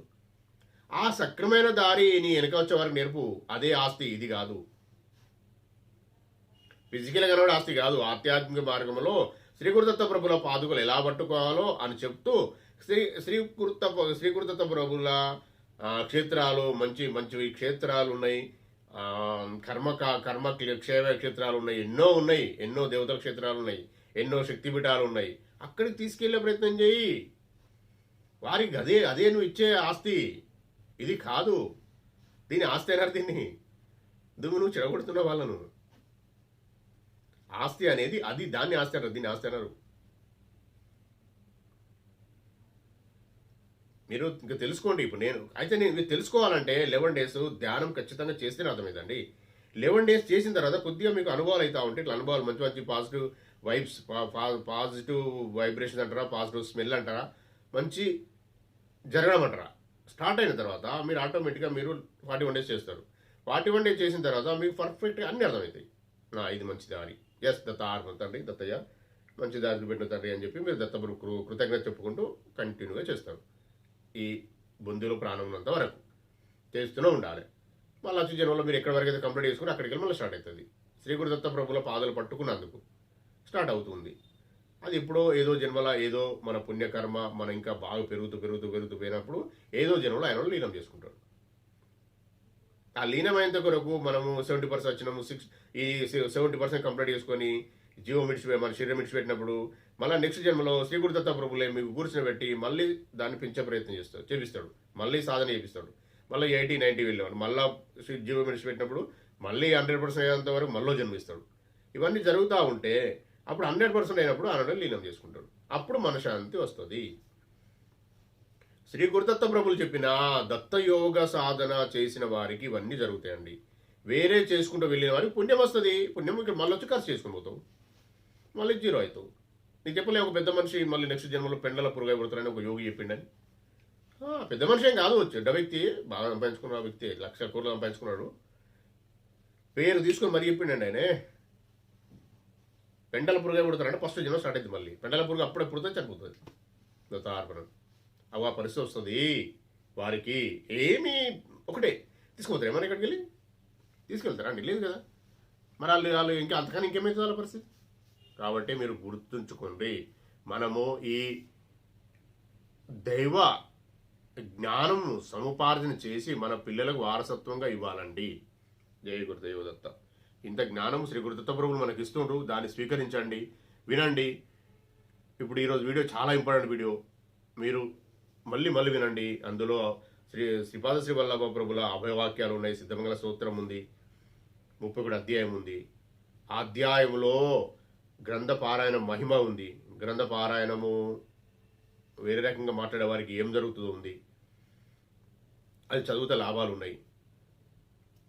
ఆ సక్రమైన దారి నీ వెనక వచ్చే వారికి నేర్పు. అదే ఆస్తి, ఇది కాదు. ఫిజికల్గా కూడా ఆస్తి కాదు. ఆధ్యాత్మిక మార్గంలో శ్రీ గురుదత్త ప్రభుల పాదుకలు ఎలా పట్టుకోవాలో అని చెప్తూ శ్రీ గురుదత్త ప్రభుల క్షేత్రాలు మంచి క్షేత్రాలు ఉన్నాయి, క్షేమ క్షేత్రాలు ఉన్నాయి, ఎన్నో దేవతల క్షేత్రాలు ఉన్నాయి, ఎన్నో శక్తిపీఠాలు ఉన్నాయి. అక్కడికి తీసుకెళ్లే ప్రయత్నం చేయి. వారికి అదే నువ్వు ఇచ్చే ఆస్తి, ఇది కాదు. దీని ఆస్తి అన్నారు, దీన్ని నువ్వు చెడగొడుతున్న వాళ్ళను. ఆస్తి అనేది దాన్ని ఆస్తి అన్నారు, దీన్ని ఆస్తి అన్నారు. మీరు ఇంకా తెలుసుకోండి. ఇప్పుడు నేను తెలుసుకోవాలంటే 11 days ధ్యానం ఖచ్చితంగా చేస్తేనే అర్థమైందండి. 11 days చేసిన తర్వాత కొద్దిగా మీకు అనుభవాలు అవుతా ఉంటాయి. ఇట్లా అనుభవాలు మంచి పాజిటివ్ వైబ్స్, పాజిటివ్ వైబ్రేషన్ అంటారా, పాజిటివ్ స్మెల్ అంటారా, మంచి జరగడం అంటారా, స్టార్ట్ అయిన తర్వాత మీరు ఆటోమేటిక్గా మీరు 41 days చేస్తారు. 41 days చేసిన తర్వాత మీకు పర్ఫెక్ట్గా అన్నీ అర్థమవుతాయి. ఇది మంచి దారి, దత్త తండ్రి, దత్తయ్య మంచి దారి పెట్టిన తండ్రి అని చెప్పి మీరు దత్తపురు కృతజ్ఞత చెప్పుకుంటూ కంటిన్యూగా చేస్తారు. ఈ బొందులో ప్రాణం ఉన్నంత వరకు చేస్తూనే ఉండాలి. మళ్ళీ వచ్చే జనంలో మీరు ఎక్కడి వరకు అయితే కంప్లీట్ చేసుకుని అక్కడికి వెళ్ళి మళ్ళీ స్టార్ట్ అవుతుంది. శ్రీ గురుదత్త ప్రభుల పాదాలు పట్టుకున్నందుకు స్టార్ట్ అవుతుంది. అది ఎప్పుడో ఏదో జన్మల ఏదో మన పుణ్యకర్మ మన ఇంకా బాగా పెరుగుతూ పోయినప్పుడు ఏదో జన్మలో ఆయన లీనం చేసుకుంటాడు. ఆ లీనమైనంత కొరకు మనము 70% వచ్చినాము, ఈ 70% కంప్లీట్ చేసుకొని జీవం మన శరీరం విడిచిపెట్టినప్పుడు మళ్ళీ నెక్స్ట్ జన్మలో శ్రీ గురుదత్త ప్రభులే మీకు కూర్చుని పెట్టి మళ్ళీ దాన్ని పెంచే ప్రయత్నం చేపిస్తాడు, మళ్ళీ సాధన చేపిస్తాడు. మళ్ళీ 80-90 వెళ్ళేవాడు, మళ్ళీ జీవం విడిచిపెట్టినప్పుడు మళ్ళీ 100% అయ్యేంత వరకు మళ్ళీ జన్మిస్తాడు. ఇవన్నీ జరుగుతూ ఉంటే అప్పుడు 100% అయినప్పుడు ఆయన లీనం చేసుకుంటాడు. అప్పుడు మనశ్శాంతి వస్తుంది. శ్రీ గురుదత్త ప్రభులు చెప్పిన దత్తయోగ సాధన చేసిన వారికి ఇవన్నీ జరుగుతాయండి. వేరే చేసుకుంటూ వెళ్ళిన వారికి పుణ్యం వస్తుంది. పుణ్యం ఇక్కడ మళ్ళీ వచ్చి ఖర్చు చేసుకుని పోతావు, మళ్ళీ జీరో అవుతావు. నీకు చెప్పలే ఒక పెద్ద మనిషి మళ్ళీ నెక్స్ట్ జన్మలో పెండల పురుగు పడుతారని ఒక యోగి చెప్పిండని. పెద్ద మనిషి ఏం కాదు, చెడ్డ వ్యక్తి, బాగా సంపాదించుకున్న వ్యక్తి, 1,00,000 కోట్లు సంపాదించుకున్నాడు. పేరు తీసుకొని మరీ చెప్పిండండి ఆయనే. పెండల పురుగు పడుతారంటే ఫస్ట్ జన్మ స్టార్ట్ అయింది. మళ్ళీ పెండల పురుగు అప్పుడే పుడుతుంది, చనిపోతుంది. దత్తార్పణం అవి ఆ పరిస్థితి వస్తుంది వారికి. ఏమీ ఒకటే తీసుకుపోతారు, ఏమన్నా ఇక్కడికి వెళ్ళి తీసుకెళ్తారా అండి? లేదు కదా. మరి వాళ్ళు ఇంకా అంతకన్నా ఇంకేమైతుంది వాళ్ళ పరిస్థితి. కాబట్టి మీరు గుర్తుంచుకోండి, మనము ఈ దైవ జ్ఞానము సముపార్జన చేసి మన పిల్లలకు వారసత్వంగా ఇవ్వాలండి. జయ గురుదేవదత్త. ఇంత జ్ఞానం శ్రీ గురుదత్త ప్రభువులు మనకి ఇస్తుండ్రు, దాన్ని స్వీకరించండి, వినండి. ఇప్పుడు ఈరోజు వీడియో చాలా ఇంపార్టెంట్ వీడియో, మీరు మళ్ళీ వినండి. అందులో శ్రీపాద శ్రీ వల్లభ ప్రభుల అభయవాక్యాలు ఉన్నాయి, సిద్ధమంగళ స్తోత్రం ఉంది, 31 అధ్యాయం ఉంది. ఆ అధ్యాయంలో గ్రంథ పారాయణ మహిమ ఉంది. గ్రంథ పారాయణము వేరే రకంగా మాట్లాడే వారికి ఏం జరుగుతుందో ఉంది, అది చదివితే లాభాలు ఉన్నాయి.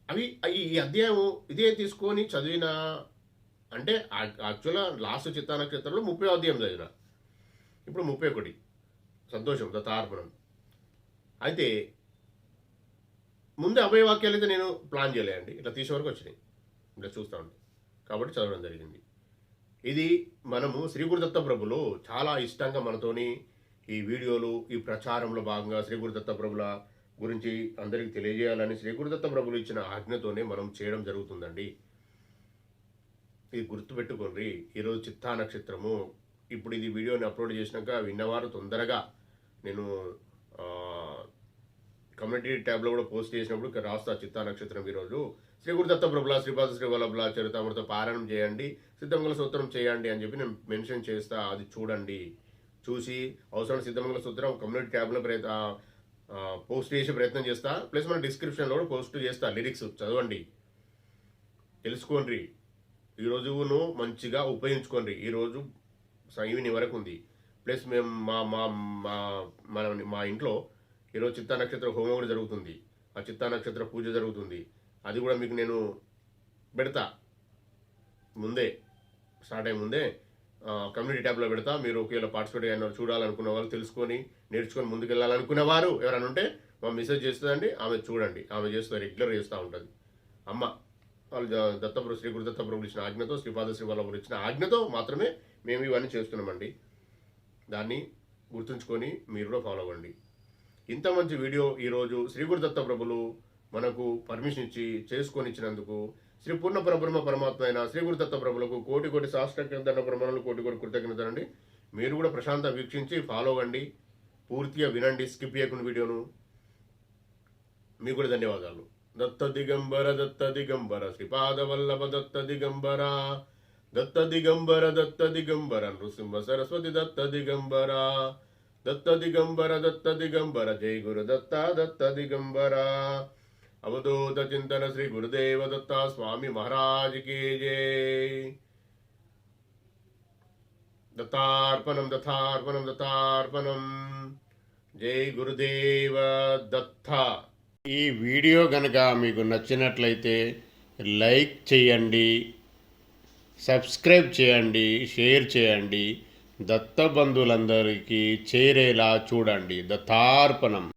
అవి ఈ అధ్యాయం ఇదే తీసుకొని చదివిన అంటే యాక్చువల్గా లాస్ట్ చిత్తా నక్షత్రంలో 30వ అధ్యాయం చదివిన, ఇప్పుడు 31. సంతోషం, దత్తార్పణం. అయితే ముందే అభయవాక్యాలు అయితే నేను ప్లాన్ చేయలేండి, ఇట్లా తీసే వరకు వచ్చినాయి, ఇట్లా చూస్తూ ఉంటాను కాబట్టి చదవడం జరిగింది. ఇది మనము శ్రీ గురుదత్త ప్రభులు చాలా ఇష్టంగా మనతోని ఈ వీడియోలు ఈ ప్రచారంలో భాగంగా శ్రీ గురుదత్త ప్రభుల గురించి అందరికీ తెలియజేయాలని శ్రీ గురుదత్త ప్రభులు ఇచ్చిన ఆజ్ఞతోనే మనం చేయడం జరుగుతుందండి. ఇది గుర్తుపెట్టుకోండి. ఈరోజు చిత్తా నక్షత్రము. ఇప్పుడు ఇది వీడియోని అప్లోడ్ చేసినాక విన్నవారు తొందరగా నేను కమ్యూనిటీ ట్యాబ్లో కూడా పోస్ట్ చేసినప్పుడు రాస్తా చిత్తా నక్షత్రం ఈరోజు శ్రీ గురుదత్త ప్రభుల శ్రీపాద శ్రీ వల్లభుల చరితామృత పారాయణం చేయండి, సిద్ధమంగళ సూత్రం చేయండి అని చెప్పి నేను మెన్షన్ చేస్తా. అది చూడండి, చూసి అవసరం సిద్ధమంగళ సూత్రం కమ్యూనిటీ ట్యాబ్లో పోస్ట్ చేసే ప్రయత్నం చేస్తా. ప్లస్ మన డిస్క్రిప్షన్లో కూడా పోస్ట్ చేస్తా, లిరిక్స్ చదవండి, తెలుసుకోండి. ఈరోజును మంచిగా ఉపయోగించుకోండి. ఈరోజు ఈవినింగ్ వరకు ఉంది. ప్లస్ మేము మా ఇంట్లో ఈరోజు చిత్తా నక్షత్ర హోమం కూడా జరుగుతుంది, ఆ చిత్తా నక్షత్ర పూజ జరుగుతుంది. అది కూడా మీకు నేను పెడతా, ముందే స్టార్ట్ అయ్యే ముందే కమ్యూనిటీ ట్యాబ్లో పెడతా. మీరు ఒకవేళ పార్టిసిపేట్ అయిన చూడాలనుకున్న వాళ్ళు, తెలుసుకొని నేర్చుకొని ముందుకు వెళ్ళాలనుకునే వారు ఎవరైనా ఉంటే మా మెసేజ్ చేస్తుందండి, ఆమె చూడండి, ఆమె చేస్తుంది, రెగ్యులర్ చేస్తూ ఉంటుంది. అమ్మ వాళ్ళు దత్తప్రభు శ్రీ గురుదత్త ప్రభులు ఇచ్చిన ఆజ్ఞతో, శ్రీపాద శ్రీ వల్లభులు ఇచ్చిన ఆజ్ఞతో మాత్రమే మేము ఇవన్నీ చేస్తున్నామండి. దాన్ని గుర్తుంచుకొని మీరు కూడా ఫాలో అవ్వండి. ఇంత మంచి వీడియో ఈరోజు శ్రీ గురుదత్త ప్రభులు మనకు పర్మిషన్ ఇచ్చి చేసుకొని ఇచ్చినందుకు శ్రీ పూర్ణ పరబ్రహ్మ పరమాత్మ అయిన శ్రీ గురుదత్త ప్రభులకు కోటి శాస్త్రజ్ఞ ప్రమాణాలు, కోటి కృతజ్ఞతలండి. మీరు కూడా ప్రశాంత వీక్షించి ఫాలో అవ్వండి, పూర్తిగా వినండి, స్కిప్ చేయకుండా వీడియోను. మీకు కూడా ధన్యవాదాలు. దత్త దిగంబర శ్రీపాద వల్లభ దత్త దిగంబర నృసింహ సరస్వతి దత్త దిగంబర జై గురు దత్త దిగంబర. అవధూత చింతన శ్రీ గురుదేవ దత్త స్వామి మహారాజ్ కి జై. దత్తార్పణం. జై గురుదేవ దత్త. ఈ వీడియో కనుక మీకు నచ్చినట్లయితే లైక్ చేయండి, సబ్స్క్రైబ్ చేయండి, షేర్ చేయండి, దత్త బంధువులందరికీ చేరేలా చూడండి. దత్తార్పణం.